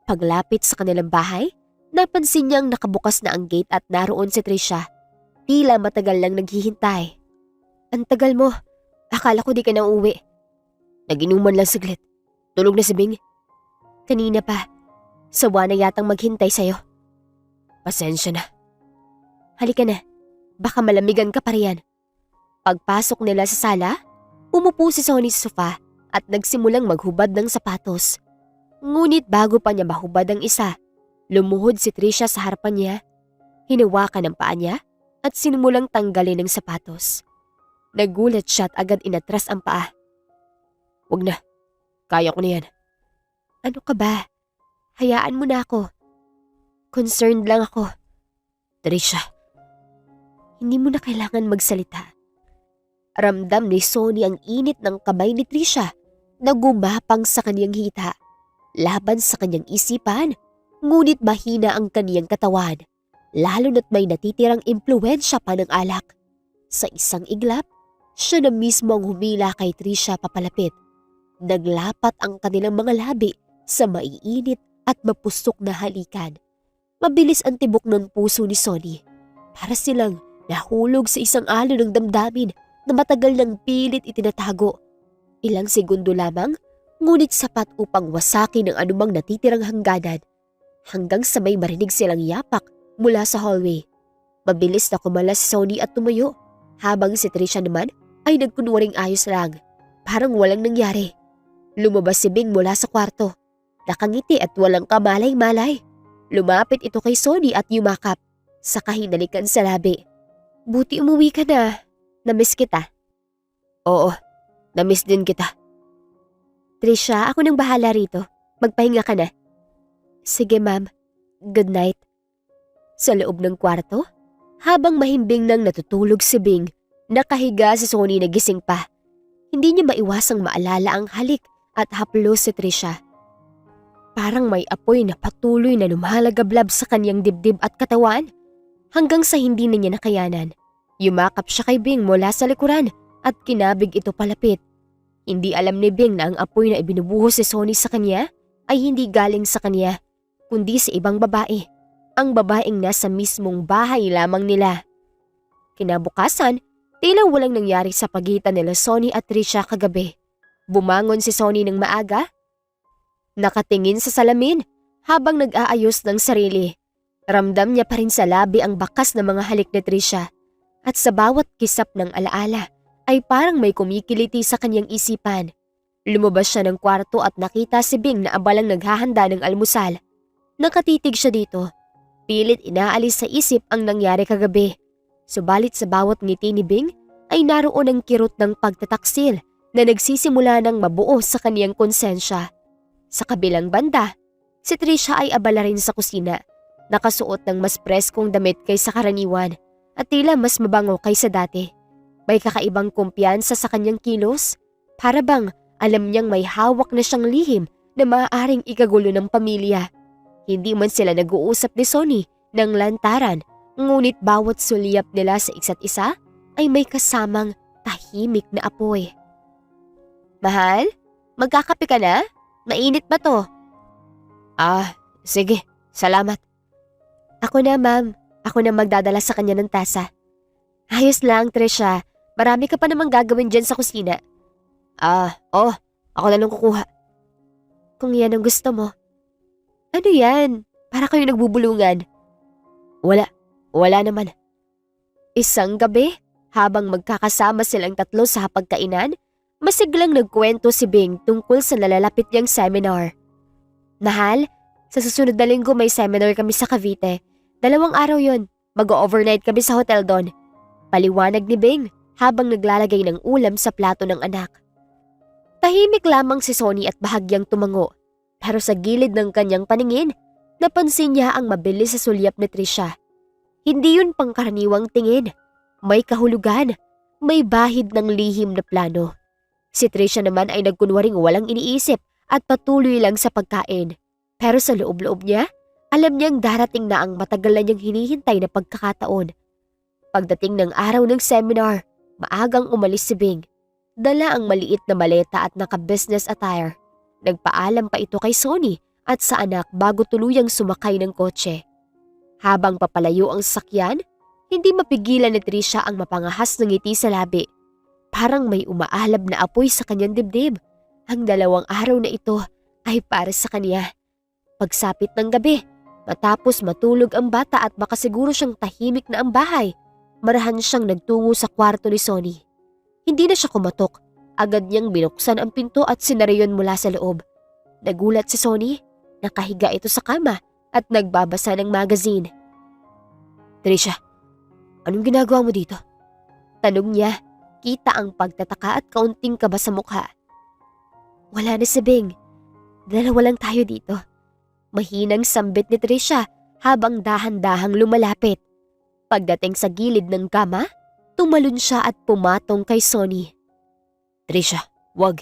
Paglapit sa kanilang bahay, napansin niyang nakabukas na ang gate at naroon si Trisha. Tila matagal lang naghihintay. Ang tagal mo. Akala ko di ka na uuwi. Nag-inuman lang saglit. Tulog na si Bing. Kanina pa. Sawa na yatang maghintay sa'yo. Pasensya na. Halika na. Baka malamigan ka pa riyan. Pagpasok nila sa sala, umupo si Sonny sa sofa at nagsimulang maghubad ng sapatos. Ngunit bago pa niya mahubad ang isa, lumuhod si Trisha sa harapan niya, hinawakan ang paa niya at sinimulang tanggalin ng sapatos. Nagulat siya at agad inatras ang paa. Wag na, kaya ko na yan. Ano ka ba? Hayaan mo na ako. Concerned lang ako. Trisha, hindi mo na kailangan magsalita. Ramdam ni Sonny ang init ng kamay ni Trisha na gumapang sa kanyang hita. Laban sa kanyang isipan, ngunit mahina ang kanyang katawan, lalo na't may natitirang impluwensya pa ng alak. Sa isang iglap, siya na mismo ang humila kay Trisha papalapit. Naglapat ang kanilang mga labi sa maiinit at mapusok na halikan. Mabilis ang tibok ng puso ni Sonny. Para silang nahulog sa isang alon ng damdamin na matagal ng pilit itinatago. Ilang segundo lamang, ngunit sapat upang wasakin ang anumang natitirang hangganan. Hanggang sa may marinig silang yapak mula sa hallway. Mabilis na kumalas si Sonny at tumayo, habang si Trisha naman ay nagkunwaring ayos lang. Parang walang nangyari. Lumabas si Bing mula sa kwarto. Nakangiti at walang kamalay-malay. Lumapit ito kay Sonny at yumakap. Saka hinalikan sa labi. Buti umuwi ka na. Namiss kita. Oo, namiss din kita. Trisha, ako nang bahala rito. Magpahinga ka na. Sige ma'am. Good night. Sa loob ng kwarto, habang mahimbing nang natutulog si Bing, nakahiga si Sonny na gising pa. Hindi niya maiwasang maalala ang halik at haplos si Trisha. Parang may apoy na patuloy na lumalagablab sa kanyang dibdib at katawan hanggang sa hindi na niya nakayanan. Yumakap siya kay Bing mula sa likuran at kinabig ito palapit. Hindi alam ni Bing na ang apoy na ibinubuhos si Sonny sa kanya ay hindi galing sa kanya, kundi sa ibang babae. Ang babaeng nasa mismong bahay lamang nila. Kinabukasan, tila walang nangyari sa pagitan nila Sonny at Trisha kagabi. Bumangon si Sonny ng maaga. Nakatingin sa salamin habang nag-aayos ng sarili. Ramdam niya pa rin sa labi ang bakas ng mga halik ni Trisha. At sa bawat kisap ng alaala ay parang may kumikiliti sa kanyang isipan. Lumabas siya ng kwarto at nakita si Bing na abalang naghahanda ng almusal. Nakatitig siya dito. Pilit inaalis sa isip ang nangyari kagabi. Subalit sa bawat ngiti ni Bing ay naroon ang kirot ng pagtataksil na nagsisimula ng mabuo sa kaniyang konsensya. Sa kabilang banda, si Trisha ay abala rin sa kusina, nakasuot ng mas preskong damit kaysa karaniwan at tila mas mabango kaysa dati. May kakaibang kumpiyansa sa kanyang kilos, para bang alam niyang may hawak na siyang lihim na maaaring ikagulo ng pamilya. Hindi man sila nag-uusap ni Sonny ng lantaran, ngunit bawat sulyap nila sa isa't isa ay may kasamang tahimik na apoy. Mahal, magkakape ka na? Mainit ba to? Sige, salamat. Ako na, ma'am. Ako na magdadala sa kanya ng tasa. Ayos lang, Trisha. Marami ka pa namang gagawin dyan sa kusina. Ako na lang kukuha. Kung yan ang gusto mo. Ano yan? Para kayo nagbubulungan. Wala naman. Isang gabi, habang magkakasama silang tatlo sa hapagkainan, masiglang nagkwento si Bing tungkol sa nalalapit niyang seminar. Mahal, sa susunod na linggo may seminar kami sa Cavite. 2 araw yon. Mag-overnight kami sa hotel doon. Paliwanag ni Bing habang naglalagay ng ulam sa plato ng anak. Tahimik lamang si Sonny at bahagyang tumango. Pero sa gilid ng kanyang paningin, napansin niya ang mabilis sa sulyap ni Trisha. Hindi yun pangkaraniwang tingin. May kahulugan. May bahid ng lihim na plano. Si Trisha naman ay nagkunwaring walang iniisip at patuloy lang sa pagkain. Pero sa loob-loob niya, alam niyang darating na ang matagal na niyang hinihintay na pagkakataon. Pagdating ng araw ng seminar, maagang umalis si Bing. Dala ang maliit na maleta at naka-business attire. Nagpaalam pa ito kay Sonny at sa anak bago tuluyang sumakay ng kotse. Habang papalayo ang sasakyan, hindi mapigilan ni Trisha ang mapangahas ng ngiti sa labi. Parang may umaalab na apoy sa kanyang dibdib. Ang 2 araw na ito ay para sa kanya. Pagsapit ng gabi, matapos matulog ang bata at makasiguro siyang tahimik na ang bahay, marahan siyang nagtungo sa kwarto ni Sonny. Hindi na siya kumatok. Agad niyang binuksan ang pinto at sinarayon mula sa loob. Nagulat si Sonny. Nakahiga ito sa kama at nagbabasa ng magazine. Trisha, anong ginagawa mo dito? Tanong niya. Kita ang pagtataka at kaunting kaba sa mukha. Wala na si Bing. 2 lang tayo dito. Mahinang sambit ni Trisha habang dahan-dahang lumalapit. Pagdating sa gilid ng kama, tumalon siya at pumatong kay Sonny. Trisha, wag.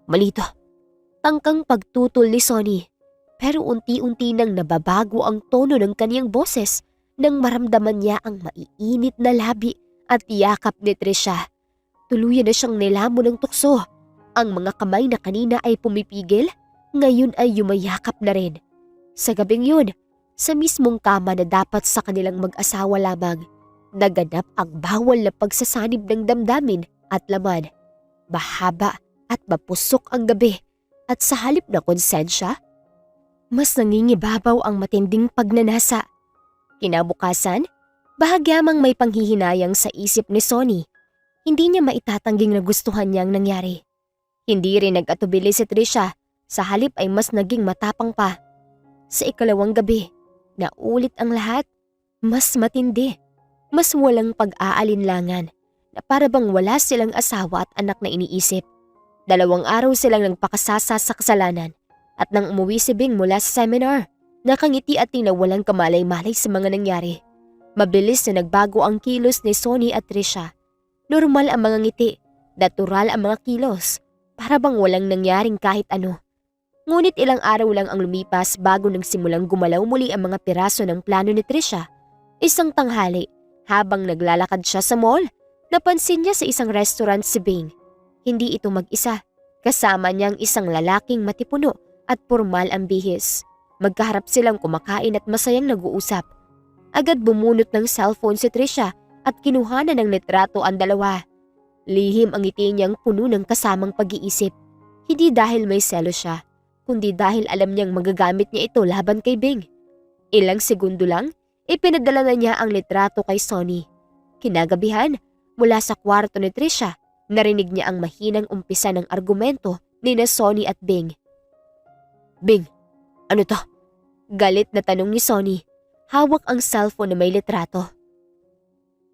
Malito. Tangkang pagtutol ni Sonny. Pero unti-unti nang nababago ang tono ng kaniyang boses nang maramdaman niya ang maiinit na labi at yakap ni Trisha. Tuluyan na siyang nilamon ng tukso. Ang mga kamay na kanina ay pumipigil, ngayon ay yumayakap na rin. Sa gabing yun, sa mismong kama na dapat sa kanilang mag-asawa lamang, naganap ang bawal na pagsasanib ng damdamin at laman. Mahaba at mapusok ang gabi at sa halip na konsensya, mas nangingibabaw ang matinding pagnanasa. Kinabukasan, bahagyamang may panghihinayang sa isip ni Sonny. Hindi niya maitatangging nagustuhan niya ang nangyari. Hindi rin nag-atubili si Trisha, sa halip ay mas naging matapang pa. Sa 2 gabi, naulit ang lahat. Mas matindi, mas walang pag-aalinlangan na para bang wala silang asawa at anak na iniisip. 2 araw silang nagpakasasa sa kasalanan at nang umuwi si Bing mula sa seminar, nakangiti at tinawalang kamalay-malay sa mga nangyari. Mabilis na nagbago ang kilos ni Sonny at Trisha. Normal ang mga ngiti, natural ang mga kilos. para bang walang nangyaring kahit ano. Ngunit ilang araw lang ang lumipas bago nagsimulang gumalaw muli ang mga piraso ng plano ni Trisha. Isang tanghali, habang naglalakad siya sa mall, napansin niya sa isang restaurant si Bing. Hindi ito mag-isa. Kasama niyang isang lalaking matipuno at pormal ang bihis. Magkaharap silang kumakain at masayang nag-uusap. Agad bumunot ng cellphone si Trisha at kinuhanan ng litrato ang dalawa. Lihim ang ngiti niyang puno ng kasamang pag-iisip. Hindi dahil may selos siya, kundi dahil alam niyang magagamit niya ito laban kay Bing. Ilang segundo lang, ipinadala na niya ang litrato kay Sonny. Kinagabihan, mula sa kwarto ni Trisha, narinig niya ang mahinang umpisa ng argumento ni na Sonny at Bing. Bing, ano to? Galit na tanong ni Sonny. Hawak ang cellphone na may litrato.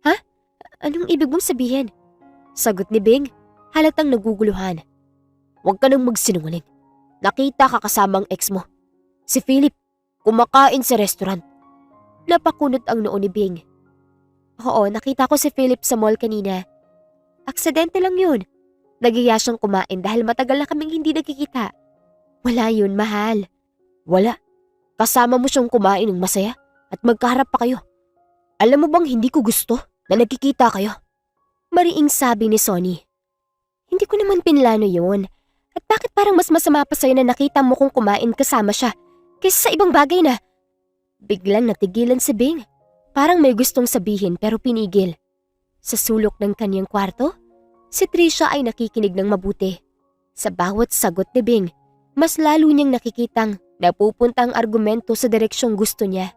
Ha? Anong ibig mong sabihin? Sagot ni Bing, halatang naguguluhan. Huwag ka nang magsinungaling. Nakita ka kasama ang ex mo. Si Philip, kumakain sa restaurant. Napakunot ang noo ni Bing. Oo, nakita ko si Philip sa mall kanina. Aksidente lang yun. Nagiya siyang kumain dahil matagal na kaming hindi nagkikita. Wala yun, mahal. Wala. Kasama mo siyang kumain ng masaya at magkaharap pa kayo. Alam mo bang hindi ko gusto na nagkikita kayo? Mariing sabi ni Sonny. Hindi ko naman pinlano yun. At bakit parang mas masama pa sa'yo na nakita mo kung kumain kasama siya kaysa sa ibang bagay na? Biglang natigilan si Bing. Parang may gustong sabihin pero pinigil. Sa sulok ng kanyang kwarto, si Trisha ay nakikinig ng mabuti. Sa bawat sagot ni Bing, mas lalo niyang nakikitang napupunta ang argumento sa direksyong gusto niya.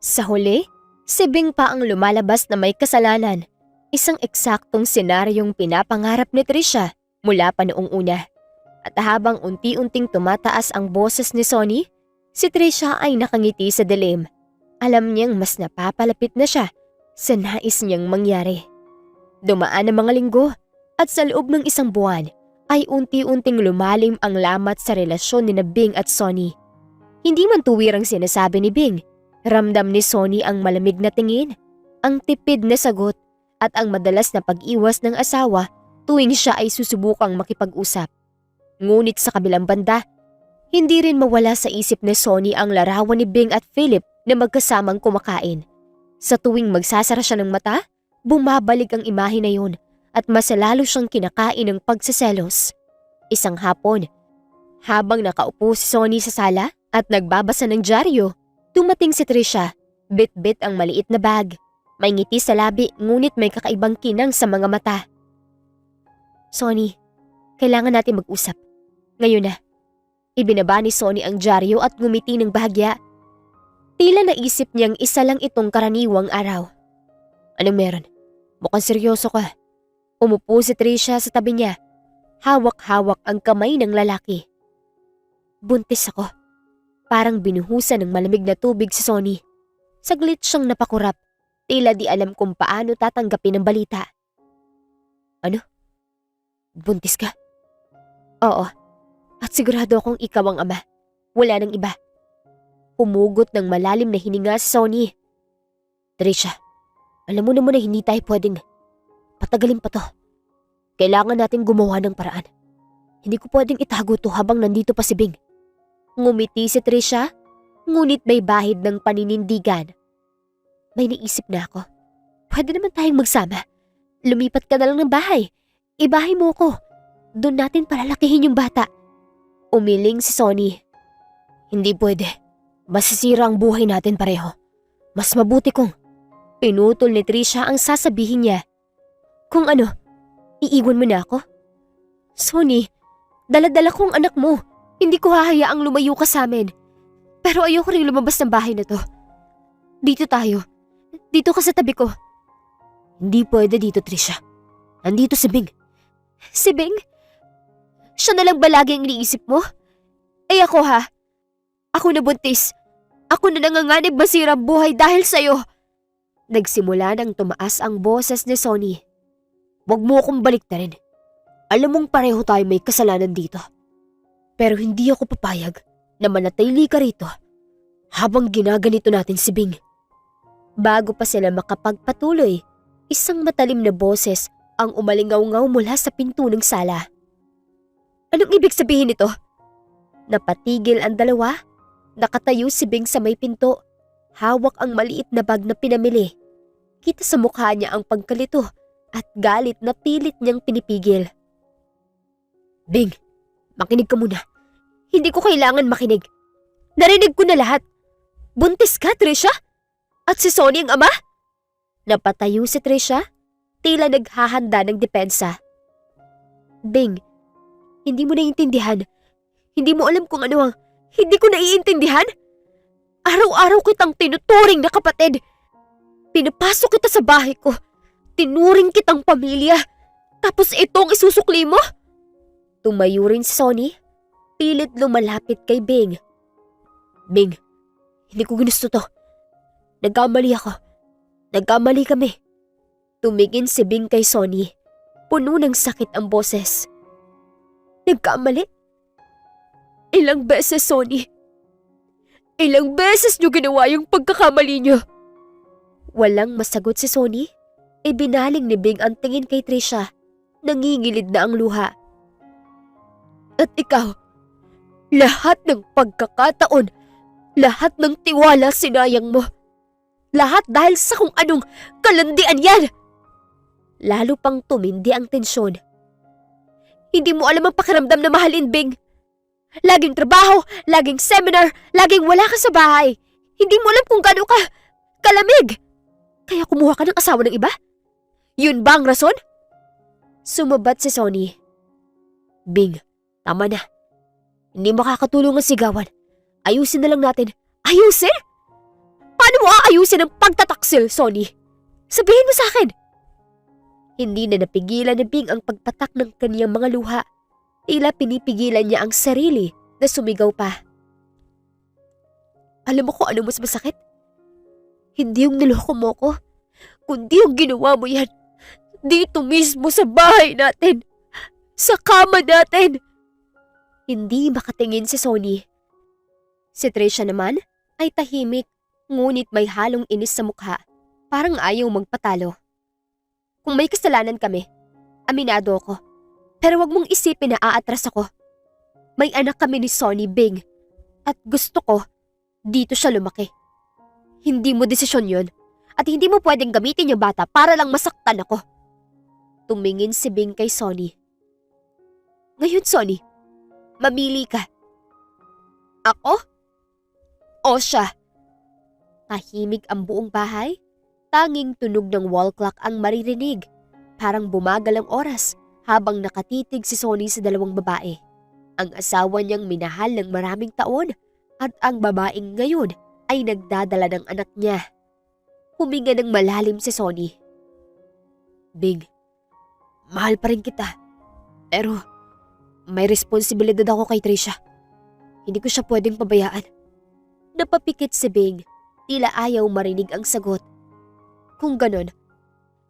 Sa huli, si Bing pa ang lumalabas na may kasalanan. Isang eksaktong senaryong pinapangarap ni Trisha mula pa noong una. At habang unti-unting tumataas ang boses ni Sonny, si Trisha ay nakangiti sa dilim. Alam niyang mas napapalapit na siya sa nais niyang mangyari. Dumaan ang mga linggo at sa loob ng isang buwan ay unti-unting lumalim ang lamat sa relasyon ni Bing at Sonny. Hindi man tuwirang sinasabi ni Bing, ramdam ni Sonny ang malamig na tingin, ang tipid na sagot at ang madalas na pag-iwas ng asawa tuwing siya ay susubukang makipag-usap. Ngunit sa kabilang banda, hindi rin mawala sa isip ni Sonny ang larawan ni Bing at Philip na magkasamang kumakain. Sa tuwing magsasara siya ng mata, bumabalik ang imahe na yun at mas lalo siyang kinakain ng pagseselos. Isang hapon, habang nakaupo si Sonny sa sala at nagbabasa ng dyaryo, dumating si Trisha, bit-bit ang maliit na bag. May ngiti sa labi ngunit may kakaibang kinang sa mga mata. Sonny, kailangan natin mag-usap. Ngayon na. Ibinaba ni Sonny ang dyaryo at ngumiti ng bahagya. Tila naisip niyang isa lang itong karaniwang araw. Anong meron? Mukhang seryoso ka. Umupo si Trisha sa tabi niya. Hawak-hawak ang kamay ng lalaki. Buntis ako. Parang binuhusan ng malamig na tubig si Sonny. Saglit siyang napakurap. Tila di alam kung paano tatanggapin ang balita. Ano? Buntis ka? Oo. At sigurado akong ikaw ang ama. Wala nang iba. Humugot ng malalim na hininga si Sonny. Trisha, alam mo naman na hindi tayo pwedeng patagalin pa to. Kailangan natin gumawa ng paraan. Hindi ko pwedeng itago to habang nandito pa si Bing. Ngumiti si Trisha, ngunit may bahid ng paninindigan. May naisip na ako. Pwede naman tayong magsama. Lumipat ka na lang ng bahay. Ibahay mo ko. Doon natin palalakihin yung bata. Umiling si Sonny. Hindi pwede. Masisira ang buhay natin pareho. Mas mabuti kung pinutol ni Trisha ang sasabihin niya. Kung ano, iiwan mo na ako? Sonny, dala-dala ko ang anak mo. Hindi ko hahayaang lumayo ka sa amin. Pero ayoko rin lumabas ng bahay na to. Dito tayo. Dito ka sa tabi ko. Hindi pwede dito, Trisha. Nandito si Bing. Si Bing? Siya na lang ba lagi ang iniisip mo? Eh ako ha? Ako na buntis. Ako na nanganganib masira ang buhay dahil sa'yo. Nagsimula nang tumaas ang boses ni Sonny. Huwag mo akong baliktarin. Alam mong pareho tayo may kasalanan dito. Pero hindi ako papayag na manatili ka rito habang ginaganito natin si Bing. Bago pa sila makapagpatuloy, isang matalim na boses ang umalingaw-ngaw mula sa pinto ng sala. Anong ibig sabihin nito? Napatigil ang dalawa. Nakatayo si Bing sa may pinto. Hawak ang maliit na bag na pinamili. Kita sa mukha niya ang pagkalito at galit na pilit niyang pinipigil. Bing, makinig ka muna. Hindi ko kailangan makinig. Narinig ko na lahat. Buntis ka, Trisha? At si Sonny ang ama? Napatayo si Trisha, tila naghahanda ng depensa. Bing, hindi mo naiintindihan. Hindi mo alam kung ano ang hindi ko naiintindihan. Araw-araw kitang tinuturing na kapatid. Pinapasok kita sa bahay ko. Tinuring kitang pamilya. Tapos itong isusukli mo? Tumayo rin si Sonny. Pilit lumalapit kay Bing. Bing, hindi ko ginusto to. Nagkamali ako. Nagkamali kami. Tumingin si Bing kay Sonny. Puno ng sakit ang boses. Nagkamali? Ilang beses, Sonny? Ilang beses niyo ginawa yung pagkakamali niyo? Walang masagot si Sonny. Ibinaling ni Bing ang tingin kay Trisha. Nangingilid na ang luha. At ikaw, lahat ng pagkakataon, lahat ng tiwala sinayang mo. Lahat dahil sa kung anong kalandian yan. Lalo pang tumindi ang tensyon. Hindi mo alam ang pakiramdam na mahalin, Bing. Laging trabaho, laging seminar, laging wala ka sa bahay. Hindi mo alam kung gaano ka kalamig. Kaya kumuha ka ng asawa ng iba? Yun ba ang rason? Sumabat si Sonny. Bing, tama na. Hindi makakatulong ang sigawan. Ayusin na lang natin. Ayusin? Paano mo aayusin ang pagtataksil, Sonny? Sabihin mo sa akin. Hindi na napigilan ni Bing ang pagpatak ng kaniyang mga luha. Tila pinipigilan niya ang sarili na sumigaw pa. Alam mo kung ano mas masakit? Hindi yung niloko mo ko, kundi yung ginawa mo yan. Dito mismo sa bahay natin. Sa kama natin. Hindi makatingin si Sonny. Si Trisha naman ay tahimik, ngunit may halong inis sa mukha. Parang ayaw magpatalo. Kung may kasalanan kami, aminado ako. Pero wag mong isipin na aatras ako. May anak kami ni Sonny, Bing. At gusto ko, dito siya lumaki. Hindi mo desisyon yun. At hindi mo pwedeng gamitin yung bata para lang masaktan ako. Tumingin si Bing kay Sonny. Ngayon, Sonny, mamili ka. Ako? O siya? Tahimik ang buong bahay. Tanging tunog ng wall clock ang maririnig. Parang bumagal ang oras habang nakatitig si Sonny sa dalawang babae. Ang asawa niyang minahal ng maraming taon at ang babaeng ngayon ay nagdadala ng anak niya. Huminga ng malalim si Sonny. Bing, mahal pa rin kita. Pero may responsibilidad ako kay Trisha. Hindi ko siya pwedeng pabayaan. Napapikit si Bing. Tila ayaw marinig ang sagot. Kung ganon,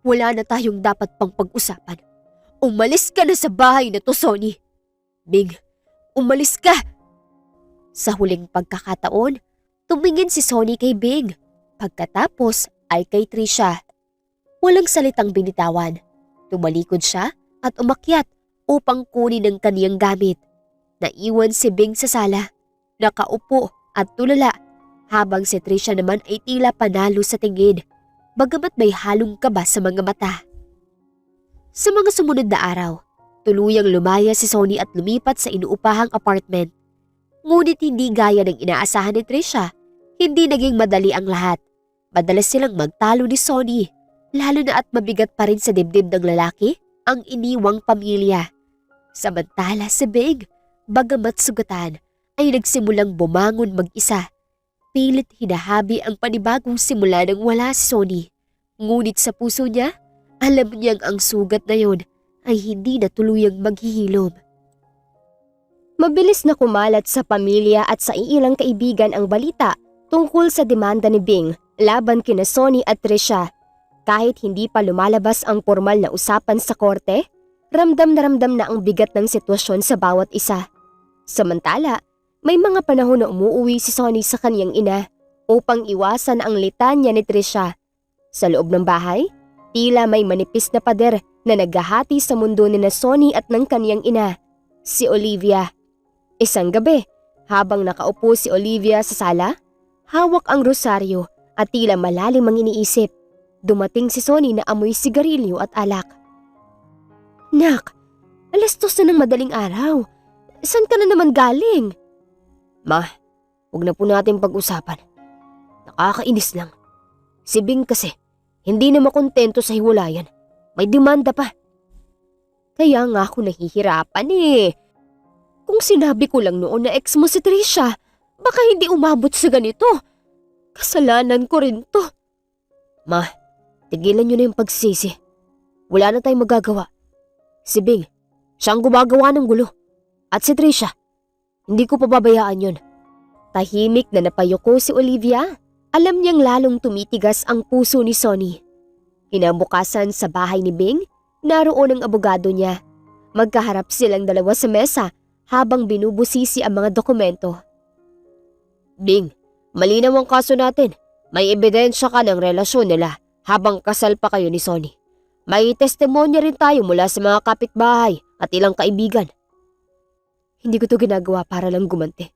wala na tayong dapat pang pag-usapan. Umalis ka na sa bahay na to, Sonny. Bing, umalis ka! Sa huling pagkakataon, tumingin si Sonny kay Bing. Pagkatapos ay kay Trisha. Walang salitang binitawan. Tumalikod siya at umakyat upang kunin ang kaniyang gamit. Naiwan si Bing sa sala. Nakaupo at tulala habang si Trisha naman ay tila panalo sa tingin. Bagamat may halong kaba sa mga mata. Sa mga sumunod na araw, tuluyang lumaya si Sonny at lumipat sa inuupahang apartment. Ngunit hindi gaya ng inaasahan ni Trisha, hindi naging madali ang lahat. Madalas silang magtalo ni Sonny, lalo na at mabigat pa rin sa dibdib ng lalaki ang iniwang pamilya. Samantala si Bing, bagamat sugatan, ay nagsimulang bumangon mag-isa. Pilit hinahabi ang panibagong simula nang wala si Sonny. Ngunit sa puso niya, alam niyang ang sugat na yon ay hindi na tuluyang maghihilom. Mabilis na kumalat sa pamilya at sa ilang kaibigan ang balita tungkol sa demanda ni Bing laban kina Sonny at Trisha. Kahit hindi pa lumalabas ang formal na usapan sa korte, ramdam na ang bigat ng sitwasyon sa bawat isa. Samantala, may mga panahon na umuuwi si Sonny sa kaniyang ina upang iwasan ang litanya ni Trisha. Sa loob ng bahay, tila may manipis na pader na naghahati sa mundo ni na Sonny at ng kaniyang ina. Si Olivia. Isang gabi, habang nakaupo si Olivia sa sala, hawak ang rosaryo at tila malalim ang iniisip, dumating si Sonny na amoy sigarilyo at alak. Nak, 2:00 na ng madaling araw. Saan ka na naman galing? Ma, huwag na po natin pag-usapan. Nakakainis lang. Si Bing kasi, hindi na makontento sa hiwalayan. May demanda pa. Kaya nga ako nahihirapan eh. Kung sinabi ko lang noon na ex mo si Trisha, baka hindi umabot sa ganito. Kasalanan ko rin to. Ma, tigilan niyo na yung pagsisi. Wala na tayong magagawa. Si Bing, siyang gumagawa ng gulo. At si Trisha, hindi ko pababayaan yun. Tahimik na napayuko si Olivia. Alam niyang lalong tumitigas ang puso ni Sonny. Kinabukasan sa bahay ni Bing, naroon ang abogado niya. Magkaharap silang dalawa sa mesa habang binubusisi ang mga dokumento. Bing, malinaw ang kaso natin. May ebidensya ka ng relasyon nila habang kasal pa kayo ni Sonny. May testimonya rin tayo mula sa mga kapitbahay at ilang kaibigan. Hindi ko to ginagawa para lang gumanti.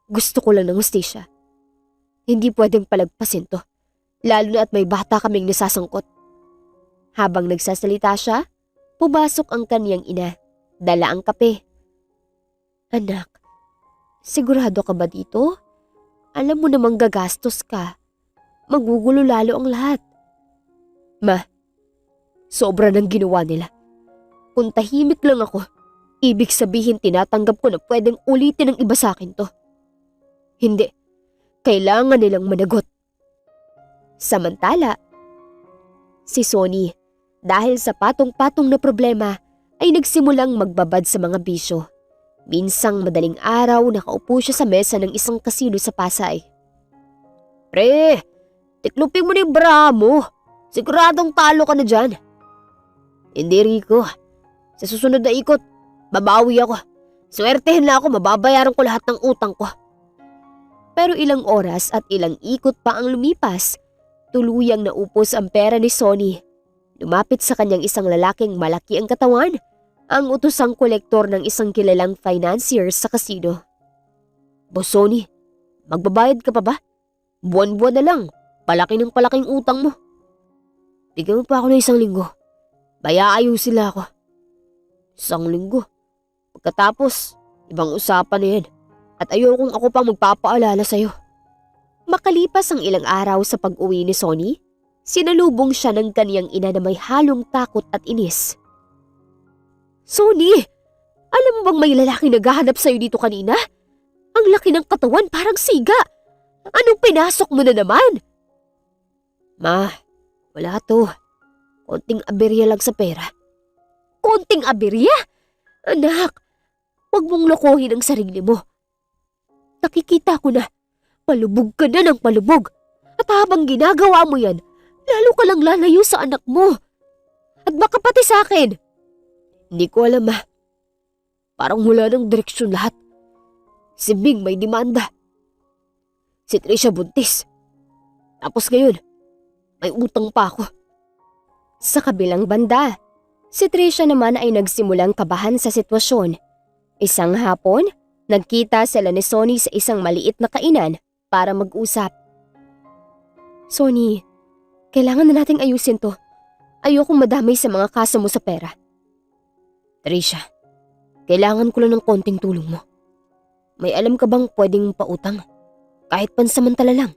Gusto ko lang ng hustisya. Hindi pwedeng palagpasin to, lalo na at may bata kaming nasasangkot. Habang nagsasalita siya, pumasok ang kaniyang ina, dala ang kape. Anak, sigurado ka ba dito? Alam mo namang gagastos ka. Magugulo lalo ang lahat. Ma, sobra ng ginawa nila. Kung tahimik lang ako, ibig sabihin tinatanggap ko na pwedeng ulitin ng iba sa akin to. Hindi. Kailangan nilang managot. Samantala, si Sonny, dahil sa patong-patong na problema, ay nagsimulang magbabad sa mga bisyo. Minsang madaling araw nakaupo siya sa mesa ng isang kasino sa Pasay. Pre, tiklupin mo na yung bra mo. Siguradong talo ka na dyan. Hindi, Rico. Sa susunod na ikot, babawi ako. Swertehin na ako, mababayaran ko lahat ng utang ko. Pero ilang oras at ilang ikot pa ang lumipas, tuluyang naupos ang pera ni Sonny. Lumapit sa kanyang isang lalaking malaki ang katawan, ang utosang kolektor ng isang kilalang financier sa kasino. Boss Sonny, magbabayad ka pa ba? Buwan-buwan na lang, palaki ng palaking utang mo. Bigyan mo pa ako ng 1 linggo. Bayaayusin sila ako. 1 linggo. Pagkatapos, ibang usapan na yan. At ayokong ako pang magpapaalala sa'yo. Makalipas ang ilang araw sa pag-uwi ni Sonny, sinalubong siya ng kaniyang ina na may halong takot at inis. Sonny, alam mo bang may lalaki naghahanap sa'yo dito kanina? Ang laki ng katawan, parang siga. Anong pinasok mo na naman? Ma, wala to. Konting aberya lang sa pera. Konting aberya? Anak, huwag mong lokohin ang sarili mo. Nakikita ko na, palubog ka na ng palubog. At habang ginagawa mo yan, lalo ka lang lalayo sa anak mo. At baka pati sa akin. Hindi ko alam ma. Parang wala ng direksyon lahat. Si Bing may demanda. Si Trisha buntis. Tapos ngayon, may utang pa ako. Sa kabilang banda, si Trisha naman ay nagsimulang kabahan sa sitwasyon. Isang hapon, nagkita sila ni Sonny sa isang maliit na kainan para mag-usap. Sonny, kailangan na nating ayusin to. Ayokong madamay sa mga kaso mo sa pera. Trisha, kailangan ko lang ng konting tulong mo. May alam ka bang pwedeng pautang? Kahit pansamantala lang.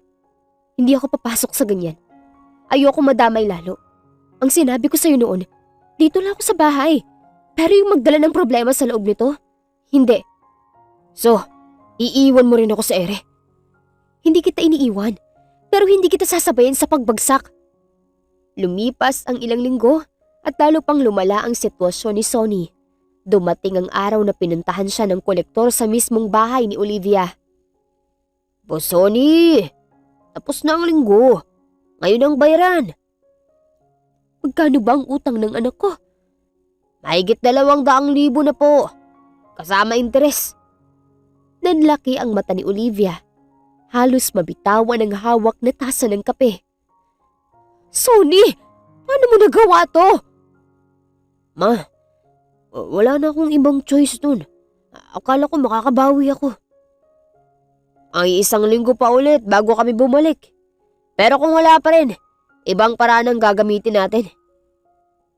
Hindi ako papasok sa ganyan. Ayoko madamay lalo. Ang sinabi ko sa'yo noon, dito lang ako sa bahay. Pero yung magdala ng problema sa loob nito, hindi. So, iiwan mo rin ako sa ere. Hindi kita iniiwan, pero hindi kita sasabayin sa pagbagsak. Lumipas ang ilang linggo at lalo pang lumala ang sitwasyon ni Sonny. Dumating ang araw na pinuntahan siya ng kolektor sa mismong bahay ni Olivia. Boss Sonny, tapos na ang linggo. Ngayon ang bayaran. Magkano ba ang utang ng anak ko? Mahigit 200,000 na po. Kasama interes. Nanlaki ang mata ni Olivia. Halos mabitawan ang hawak na tasa ng kape. Sonny, paano mo nagawa to? Ma, Wala na akong ibang choice dun. Akala ko makakabawi ako. Ang isang linggo pa ulit bago kami bumalik. Pero kung wala pa rin, ibang paraan ang gagamitin natin.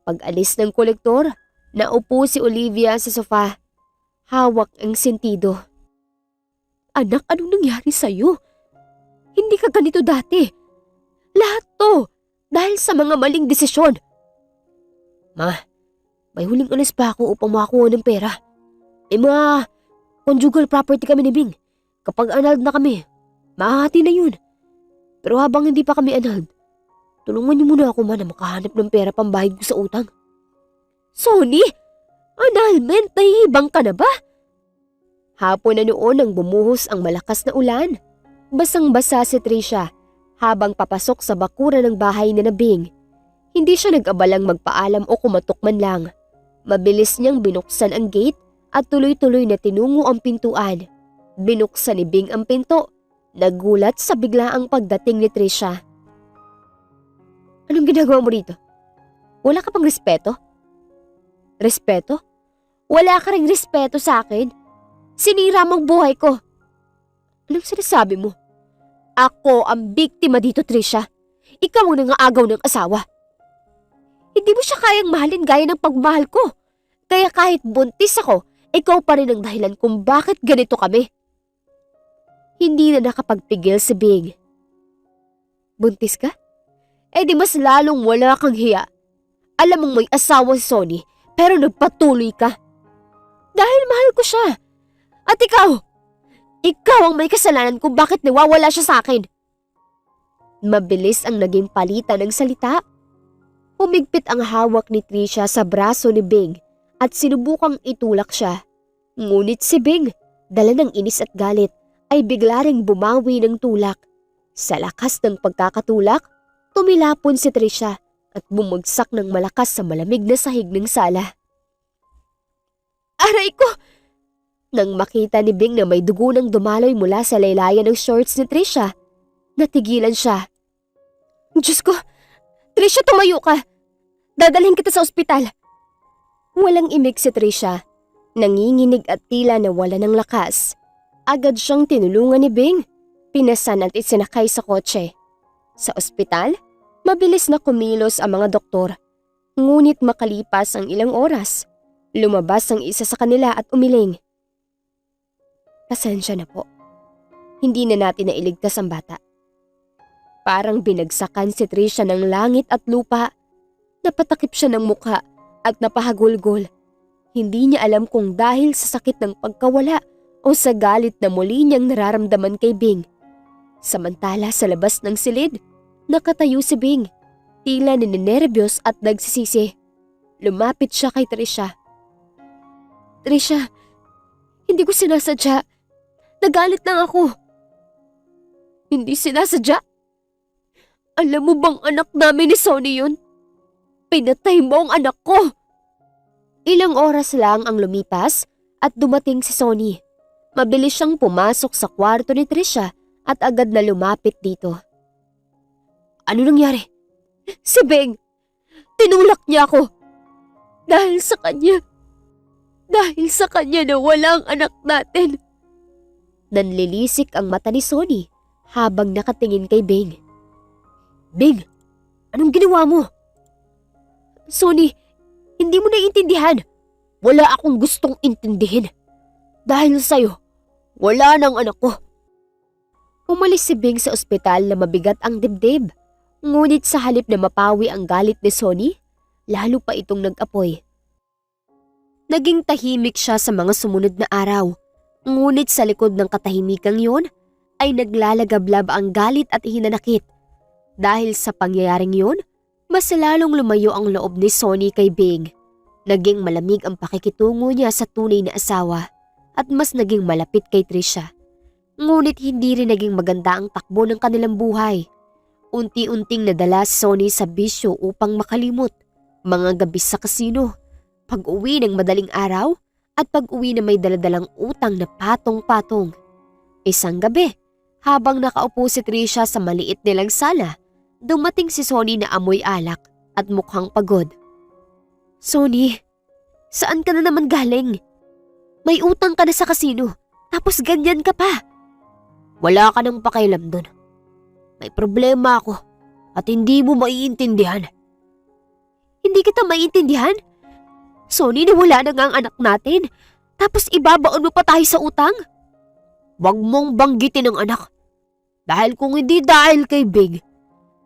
Pag-alis ng kolektor, naupo si Olivia sa sofa. Hawak ang sentido. Anak, anong nangyari sa'yo? Hindi ka ganito dati. Lahat to dahil sa mga maling desisyon. Ma, may huling alis pa ako upang makakuha ng pera. May mga conjugal property kami ni Bing. Kapag annulled na kami, mahahati na yun. Pero habang hindi pa kami annulled, tulungan niyo muna ako na makahanap ng pera pambahid ko sa utang. Sonny, annulment, nahihibang ka na ba? Hapon na noon nang bumuhos ang malakas na ulan. Basang-basa si Trisha habang papasok sa bakuran ng bahay ni Bing. Hindi siya nag-abalang magpaalam o kumatok man lang. Mabilis niyang binuksan ang gate at tuloy-tuloy na tinungo ang pintuan. Binuksan ni Bing ang pinto. Nagulat sa biglaang pagdating ni Trisha. Anong ginagawa mo rito? Wala ka pang respeto? Respeto? Wala ka ring respeto sa akin? Sinira mong buhay ko. Anong sinasabi mo? Ako ang biktima dito, Trisha. Ikaw ang nangaagaw ng asawa. Hindi mo siya kayang mahalin gaya ng pagmahal ko. Kaya kahit buntis ako, ikaw pa rin ang dahilan kung bakit ganito kami. Hindi na nakapagpigil si Bing. Buntis ka? Eh di mas lalong wala kang hiya. Alam mong may asawa si Sonny, pero nagpatuloy ka. Dahil mahal ko siya. At ikaw ang may kasalanan kung bakit nawawala siya sa akin. Mabilis ang naging palitan ng salita. Humigpit ang hawak ni Trisha sa braso ni Bing at sinubukang itulak siya. Ngunit si Bing, dala ng inis at galit, ay bigla ring bumawi ng tulak. Sa lakas ng pagkakatulak, tumilapon si Trisha at bumagsak ng malakas sa malamig na sahig ng sala. Aray ko! Nang makita ni Bing na may dugo ng dumaloy mula sa laylayan ng shorts ni Trisha, natigilan siya. Diyos ko! Trisha, tumayo ka! Dadalhin kita sa ospital! Walang imik si Trisha. Nanginginig at tila nawala ng lakas. Agad siyang tinulungan ni Bing. Pinasan at isinakay sa kotse. Sa ospital, mabilis na kumilos ang mga doktor. Ngunit makalipas ang ilang oras, lumabas ang isa sa kanila at umiling. Pasensya na po. Hindi na natin nailigtas ang bata. Parang binagsakan si Trisha ng langit at lupa. Napatakip siya ng mukha at napahagulgol. Hindi niya alam kung dahil sa sakit ng pagkawala o sa galit na muli niyang nararamdaman kay Bing. Samantala sa labas ng silid, nakatayo si Bing. Tila ninenerbiyos at nagsisisi. Lumapit siya kay Trisha. Trisha, hindi ko sinasadya. Nagalit lang ako. Hindi sinasadya? Alam mo bang anak namin ni Sonny yun? Pinatay mo ang anak ko! Ilang oras lang ang lumipas at dumating si Sonny. Mabilis siyang pumasok sa kwarto ni Trisha at agad na lumapit dito. Ano nangyari? Si Bing! Tinulak niya ako! Dahil sa kanya na walang anak natin. Nanlilisik ang mata ni Sonny habang nakatingin kay Bing. Bing, anong ginawa mo? Sonny, hindi mo naiintindihan. Wala akong gustong intindihin. Dahil sa'yo, wala nang anak ko. Umalis si Bing sa ospital na mabigat ang dibdib. Ngunit sa halip na mapawi ang galit ni Sonny, lalo pa itong nag-apoy. Naging tahimik siya sa mga sumunod na araw. Ngunit sa likod ng katahimikang yun, ay naglalagablab ang galit at hinanakit. Dahil sa pangyayaring yun, mas lalong lumayo ang loob ni Sonny kay Bing. Naging malamig ang pakikitungo niya sa tunay na asawa at mas naging malapit kay Trisha. Ngunit hindi rin naging maganda ang takbo ng kanilang buhay. Unti-unting nadala si Sonny sa bisyo upang makalimot. Mga gabi sa kasino, pag-uwi ng madaling araw at pag-uwi na may daladalang utang na patong-patong. Isang gabi, habang nakaupo si Trisha sa maliit nilang sala, dumating si Sonny na amoy alak at mukhang pagod. Sonny, Saan ka na naman galing? May utang ka na sa kasino, tapos ganyan ka pa. Wala ka nang pakialam dun. May problema ako at hindi mo maiintindihan. Hindi kita maiintindihan? Sonny, nawala na nga ang anak natin, tapos ibabaon mo pa tayo sa utang? Huwag mong banggitin ang anak. Dahil kung hindi dahil kay Big,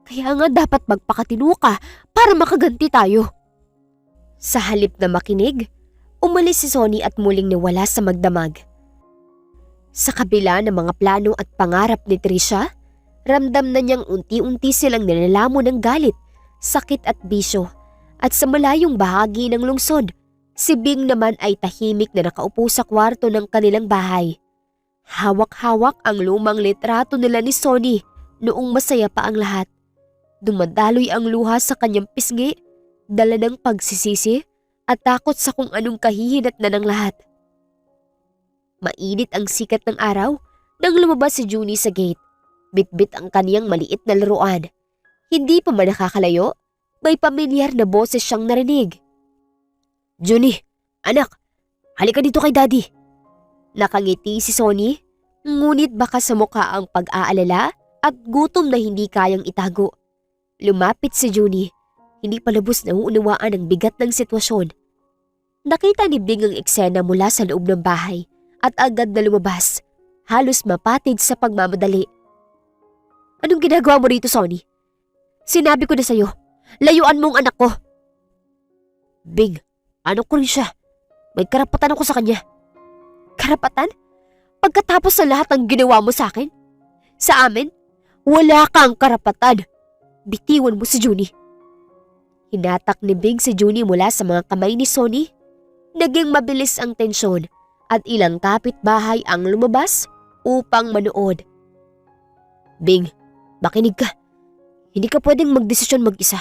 kaya nga dapat magpakatino ka para makaganti tayo. Sa halip na makinig, umalis si Sonny at muling nawala sa magdamag. Sa kabila ng mga plano at pangarap ni Trisha, ramdam na niyang unti-unti silang nilalamon ng galit, sakit at bisyo. At sa malayong bahagi ng lungsod, si Bing naman ay tahimik na nakaupo sa kwarto ng kanilang bahay. Hawak-hawak ang lumang litrato nila ni Sonny noong masaya pa ang lahat. Dumadaloy ang luha sa kanyang pisngi, dala ng pagsisisi at takot sa kung anong kahihinat na ng lahat. Mainit ang sikat ng araw nang lumabas si Junie sa gate. Bitbit ang kaniyang maliit na laruan. Hindi pa man nakakalayo, may pamilyar na boses siyang narinig. Junie, anak, halika dito kay Daddy. Nakangiti si Sonny, ngunit baka sa mukha ang pag-aalala at gutom na hindi kayang itago. Lumapit si Junie, hindi pa lubos na uunawaan ang bigat ng sitwasyon. Nakita ni Bing ang eksena mula sa loob ng bahay at agad na lumabas, halos mapatid sa pagmamadali. Anong ginagawa mo rito, Sonny? Sinabi ko na sa'yo, layuan mo ang anak ko. Bing, ano ko rin siya? May karapatan ako sa kanya. Karapatan? Pagkatapos sa lahat ng ginawa mo sa akin? Sa amin? Wala kang karapatan. Bitiwan mo si Junie. Hinatak ni Bing si Junie mula sa mga kamay ni Sonny. Naging mabilis ang tensyon at ilang kapitbahay ang lumabas upang manood. Bing, makinig ka. Hindi ka pwedeng magdesisyon mag-isa.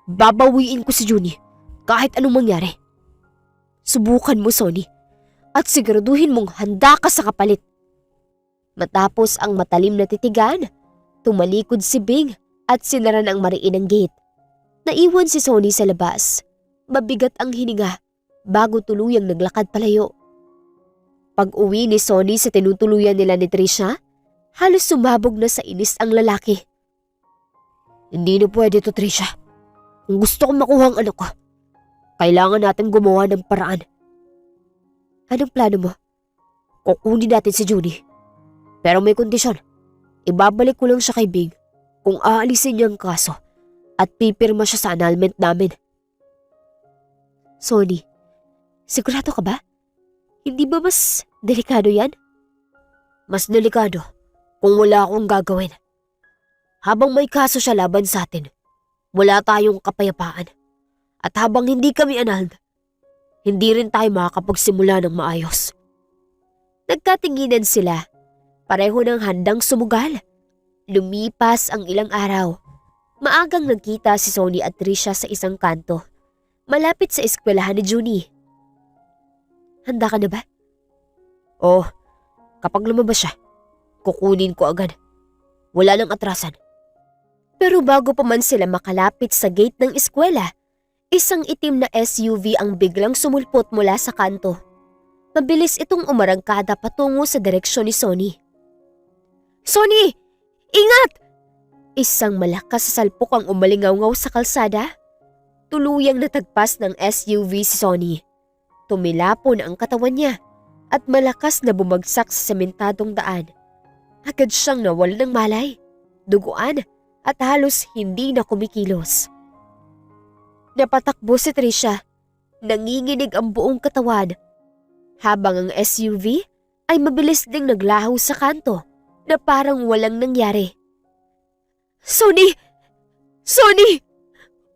Babawiin ko si Junie kahit anong mangyari. Subukan mo, Sonny, at siguraduhin mong handa ka sa kapalit. Matapos ang matalim na titigan, tumalikod si Bing at sinaran ang mariin ang gate. Naiwan si Sonny sa labas. Mabigat ang hininga bago tuluyang naglakad palayo. Pag-uwi ni Sonny sa tinutuluyan nila ni Trisha, halos sumabog na sa inis ang lalaki. Hindi na pwede to, Trisha. Kung gusto kong makuha ang anak ko, kailangan natin gumawa ng paraan. Anong plano mo? Kukunin natin si Junie. Pero may kondisyon. Ibabalik ko lang siya kay Bing kung aalisin niya ang kaso at pipirma siya sa annulment namin. Sonny, sigurado ka ba? Hindi ba mas delikado yan? Mas delikado kung wala akong gagawin. Habang may kaso siya laban sa atin, wala tayong kapayapaan. At habang hindi kami annulled, hindi rin tayo makakapagsimula ng maayos. Nagkatinginan sila, pareho ng handang sumugal. Lumipas ang ilang araw. Maagang nagkita si Sonny at Trisha sa isang kanto, malapit sa eskwelahan ni Junie. Handa ka na ba? Oo, kapag lumabas siya, kukunin ko agad. Wala nang atrasan. Pero bago pa man sila makalapit sa gate ng eskwela, isang itim na SUV ang biglang sumulpot mula sa kanto. Mabilis itong umarangkada patungo sa direksyon ni Sonny. Sonny! Ingat! Isang malakas sa salpok ang umalingaw-ngaw sa kalsada. Tuluyang natagpas ng SUV si Sonny. Tumilapon ang katawan niya at malakas na bumagsak sa sementadong daan. Agad siyang nawala ng malay, duguan at halos hindi na kumikilos. Napatakbo si Trisha, nanginginig ang buong katawan, habang ang SUV ay mabilis ding naglaho sa kanto na parang walang nangyari. Sonny! Sonny!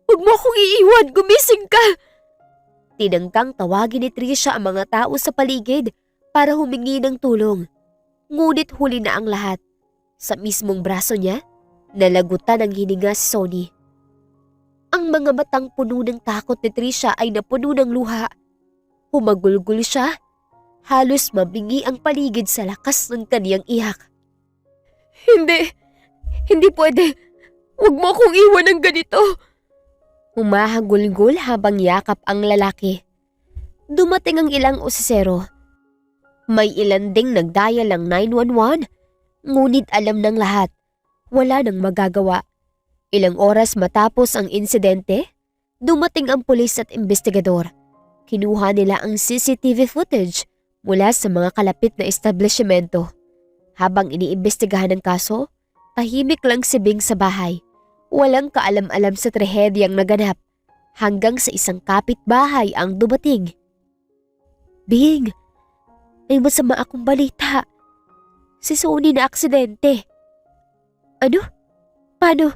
Huwag mo akong iiwan! Gumising ka! Tinangkang tawagin ni Trisha ang mga tao sa paligid para humingi ng tulong. Ngunit huli na ang lahat. Sa mismong braso niya, nalagutan ang hininga si Sonny. Ang mga matang puno ng takot ni Trisha ay napuno ng luha. Humagulgul siya. Halos mabingi ang paligid sa lakas ng kaniyang iyak. Hindi pwede. Huwag mo akong iwan ng ganito. Humahagulgul habang yakap ang lalaki. Dumating ang ilang osisero. May ilan ding nagdial ng 911, ngunit alam ng lahat, wala nang magagawa. Ilang oras matapos ang insidente, dumating ang pulis at investigador. Kinuha nila ang CCTV footage mula sa mga kalapit na establishmento. Habang iniimbestigahan ang kaso, tahimik lang si Bing sa bahay. Walang kaalam-alam sa trahedyang naganap hanggang sa isang kapitbahay ang dumating. Bing, may masama akong balita. Si Sonny na aksidente. Ano? Paano?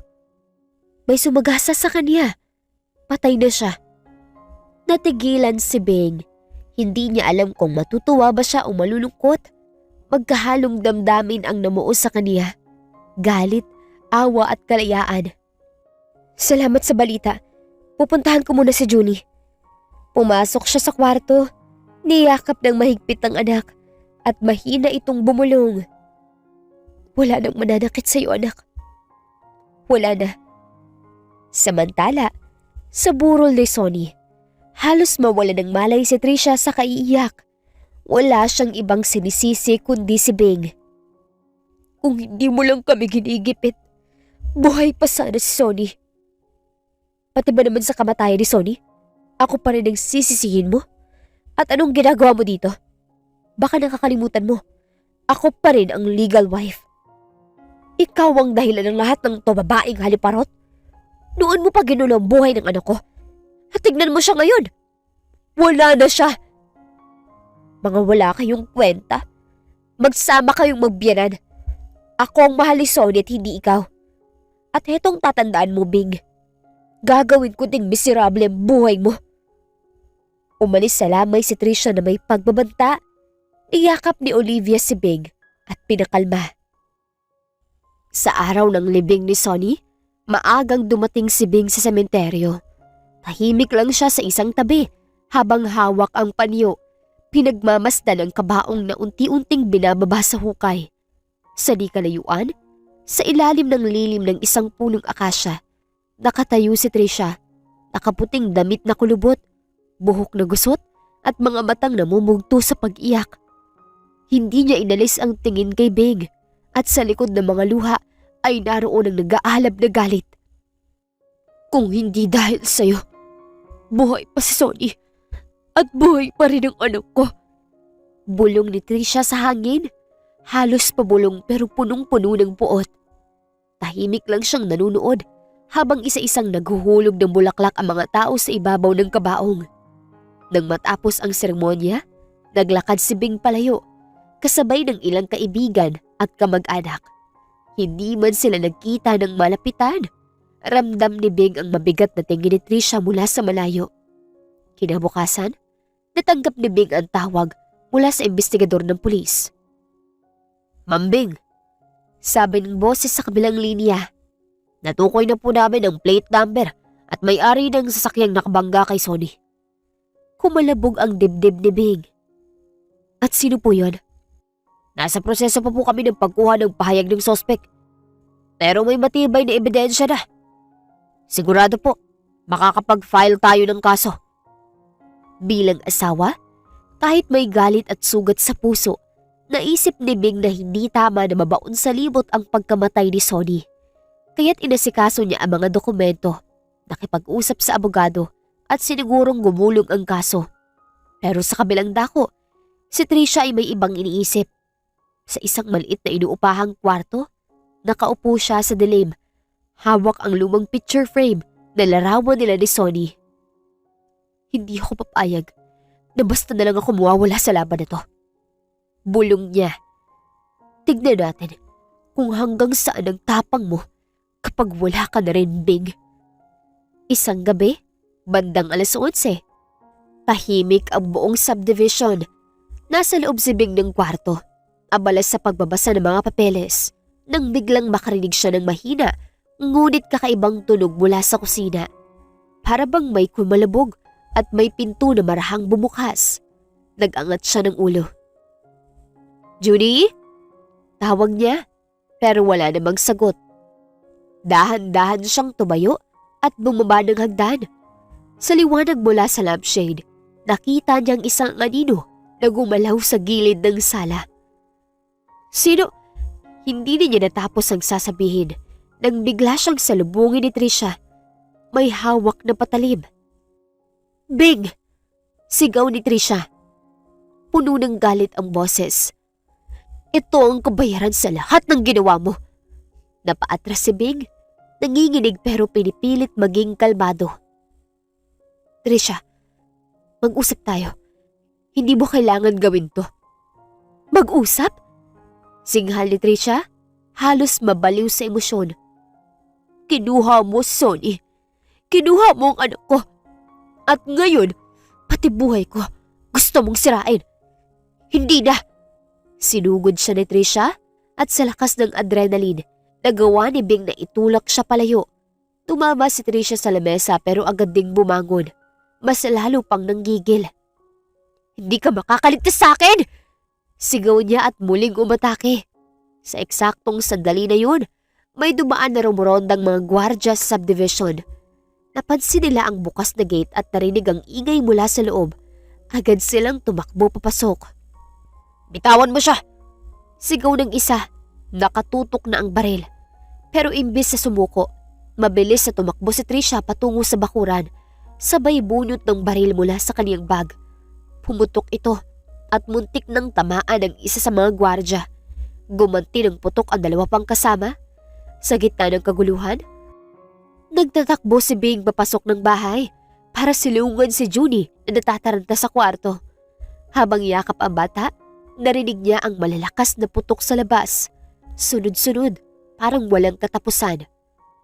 May sumagasa sa kanya. Patay na siya. Natigilan si Bing. Hindi niya alam kung matutuwa ba siya o malulungkot. Magkahalong damdamin ang namuo sa kanya. Galit, awa at kalayaan. Salamat sa balita. Pupuntahan ko muna si Junie. Pumasok siya sa kwarto. Niyakap ng mahigpit ang anak at mahina itong bumulong. Wala nang mananakit sa'yo, anak. Wala na. Samantala, sa burol ni Sonny, halos mawala ng malay si Trisha sa kaiiyak. Wala siyang ibang sinisisi kundi si Bing. Kung hindi mo lang kami ginigipit, buhay pa sana si Sonny. Pati ba naman sa kamatayan ni Sonny, ako pa rin ang sisisihin mo? At anong ginagawa mo dito? Baka nakakalimutan mo, ako pa rin ang legal wife. Ikaw ang dahilan ng lahat ng to babaeng haliparot. Noon mo pa ginulo ang buhay ng anak ko. At tignan mo siya ngayon. Wala na siya. Mga wala kayong kwenta. Magsama kayong magbiyanan. Ako ang mahal ni Sonny at hindi ikaw. At hetong tatandaan mo, Bing. Gagawin ko ding miserable ang buhay mo. Umalis sa lamay si Trisha na may pagbabanta. Iyakap ni Olivia si Bing at pinakalma. Sa araw ng libing ni Sonny, maagang dumating si Bing sa sementeryo. Tahimik lang siya sa isang tabi habang hawak ang panyo. Pinagmamasdan ang kabaong na unti-unting binababa sa hukay. Sa di kalayuan, sa ilalim ng lilim ng isang punong akasya, nakatayo si Trisha, nakaputing damit na kulubot, buhok na gusot at mga matang namumugto sa pag-iyak. Hindi niya inalis ang tingin kay Bing at sa likod ng mga luha ay naroon ang nag-aalab na galit. Kung hindi dahil sa'yo, buhay pa si Sonny at buhay pa rin ang anak ko. Bulong ni Trisha sa hangin, halos pabulong pero punong-puno ng puot. Tahimik lang siyang nanunood habang isa-isang naghuhulog ng bulaklak ang mga tao sa ibabaw ng kabaong. Nang matapos ang seremonya, naglakad si Bing palayo, kasabay ng ilang kaibigan at kamag-anak. Hindi man sila nagkita ng malapitan. Ramdam ni Bing ang mabigat na tingin ni Trisha mula sa malayo. Kinabukasan, natanggap ni Bing ang tawag mula sa investigador ng pulis. Ma'am Bing, sabi ng boses sa kabilang linya, natukoy na po namin ang plate number at may-ari ng sasakyang nakabangga kay Sonny. Kumalabog ang dibdib ni Bing. At sino po yun? Nasa proseso pa po kami ng pagkuha ng pahayag ng sospek. Pero may matibay na ebidensya na. Sigurado po, makakapag-file tayo ng kaso. Bilang asawa, kahit may galit at sugat sa puso, naisip ni Bing na hindi tama na mabaon sa libot ang pagkamatay ni Sonny. Kaya't inasikaso niya ang mga dokumento, nakipag-usap sa abogado at sinigurong gumulong ang kaso. Pero sa kabilang dako, si Trisha ay may ibang iniisip. Sa isang maliit na inuupahang kwarto, nakaupo siya sa dilim. Hawak ang lumang picture frame na larawan nila ni Sonny. Hindi ako papayag na basta na lang ako mawawala sa laban na to. Bulong niya. Tignan natin kung hanggang saan ang tapang mo kapag wala ka na rin, Bing. Isang gabi, bandang 11:00, tahimik ang buong subdivision. Nasa loob si Bing ng kwarto, abala sa pagbabasa ng mga papeles, nang biglang makarinig siya ng mahina, ngunit kakaibang tunog mula sa kusina. Para bang may kumalabog at may pinto na marahang bumukas. Nag-angat siya ng ulo. Judy? Tawag niya, pero wala namang sagot. Dahan-dahan siyang tumayo at bumaba ng hagdan. Sa liwanag mula sa lampshade, nakita niyang isang anino na gumalaw sa gilid ng sala. Sino? Hindi na niya natapos ang sasabihin nang bigla siyang salubungin ni Trisha. May hawak na patalim. Bing! Sigaw ni Trisha. Puno ng galit ang boses. Ito ang kabayaran sa lahat ng ginawa mo. Napaatras si Bing. Nanginginig pero pinipilit maging kalmado. Trisha, mag-usap tayo. Hindi mo kailangan gawin to. Mag-usap? Singhal ni Trisha, halos mabaliw sa emosyon. Kinuha mo, Sonny. Kinuha mo ang anak ko. At ngayon, pati buhay ko, gusto mong sirain. Hindi na. Sinugod siya ni Trisha at sa lakas ng adrenaline, nagawa ni Bing na itulak siya palayo. Tumama si Trisha sa lamesa pero agad ding bumangon. Mas lalo pang nanggigil. Hindi ka makakaligtas sa akin! Sigaw niya at muling umatake. Sa eksaktong sandali na yun, may dumaan na rumorondang mga gwardya sa subdivision. Napansin nila ang bukas na gate at narinig ang ingay mula sa loob. Agad silang tumakbo papasok. Bitawan mo siya! Sigaw ng isa. Nakatutok na ang baril. Pero imbis sa sumuko, mabilis na tumakbo si Trisha patungo sa bakuran. Sabay bunot ng baril mula sa kaniyang bag. Pumutok ito at muntik nang tamaan ang isa sa mga gwardya. Gumanti ng putok ang dalawa pang kasama. Sa gitna ng kaguluhan, nagtatakbo si Bing papasok ng bahay para silungan si Junie na natataranta sa kwarto. Habang yakap ang bata, narinig niya ang malalakas na putok sa labas. Sunod-sunod, parang walang katapusan.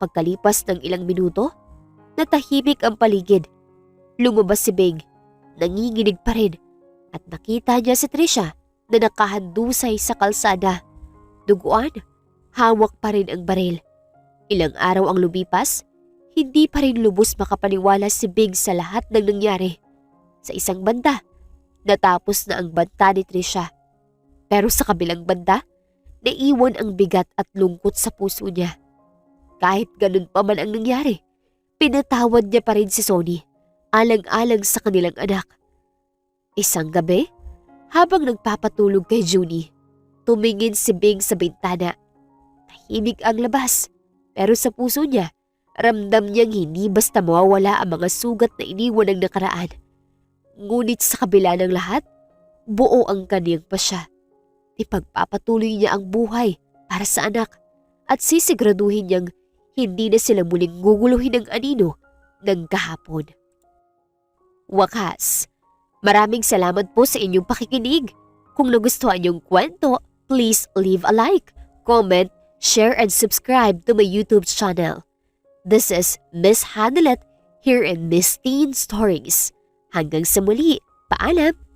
Pagkalipas ng ilang minuto, natahimik ang paligid. Lumabas si Bing, nanginginig pa rin, at nakita niya si Trisha na nakahandusay sa kalsada. Duguan, hawak pa rin ang baril. Ilang araw ang lumipas, hindi pa rin lubos makapaniwala si Bing sa lahat ng nangyari. Sa isang banda, natapos na ang banta ni Trisha. Pero sa kabilang banda, naiwan ang bigat at lungkot sa puso niya. Kahit ganun pa man ang nangyari, pinatawad niya pa rin si Sonny, alang-alang sa kanilang anak. Isang gabi, habang nagpapatulog kay Junie, tumingin si Bing sa bintana. Tahimik ang labas, pero sa puso niya, ramdam niyang hindi basta mawawala ang mga sugat na iniwan ng nakaraan. Ngunit sa kabila ng lahat, buo ang kaniyang pasya. Ipagpapatuloy niya ang buhay para sa anak at sisiguraduhin niyang hindi na sila muling guguluhin ng anino ng kahapon. Wakas, maraming salamat po sa inyong pakikinig. Kung nagustuhan niyong kwento, please leave a like, comment, share and subscribe to my YouTube channel. This is Miss Hanelet here in Miss Teen Stories. Hanggang sa muli, paalam!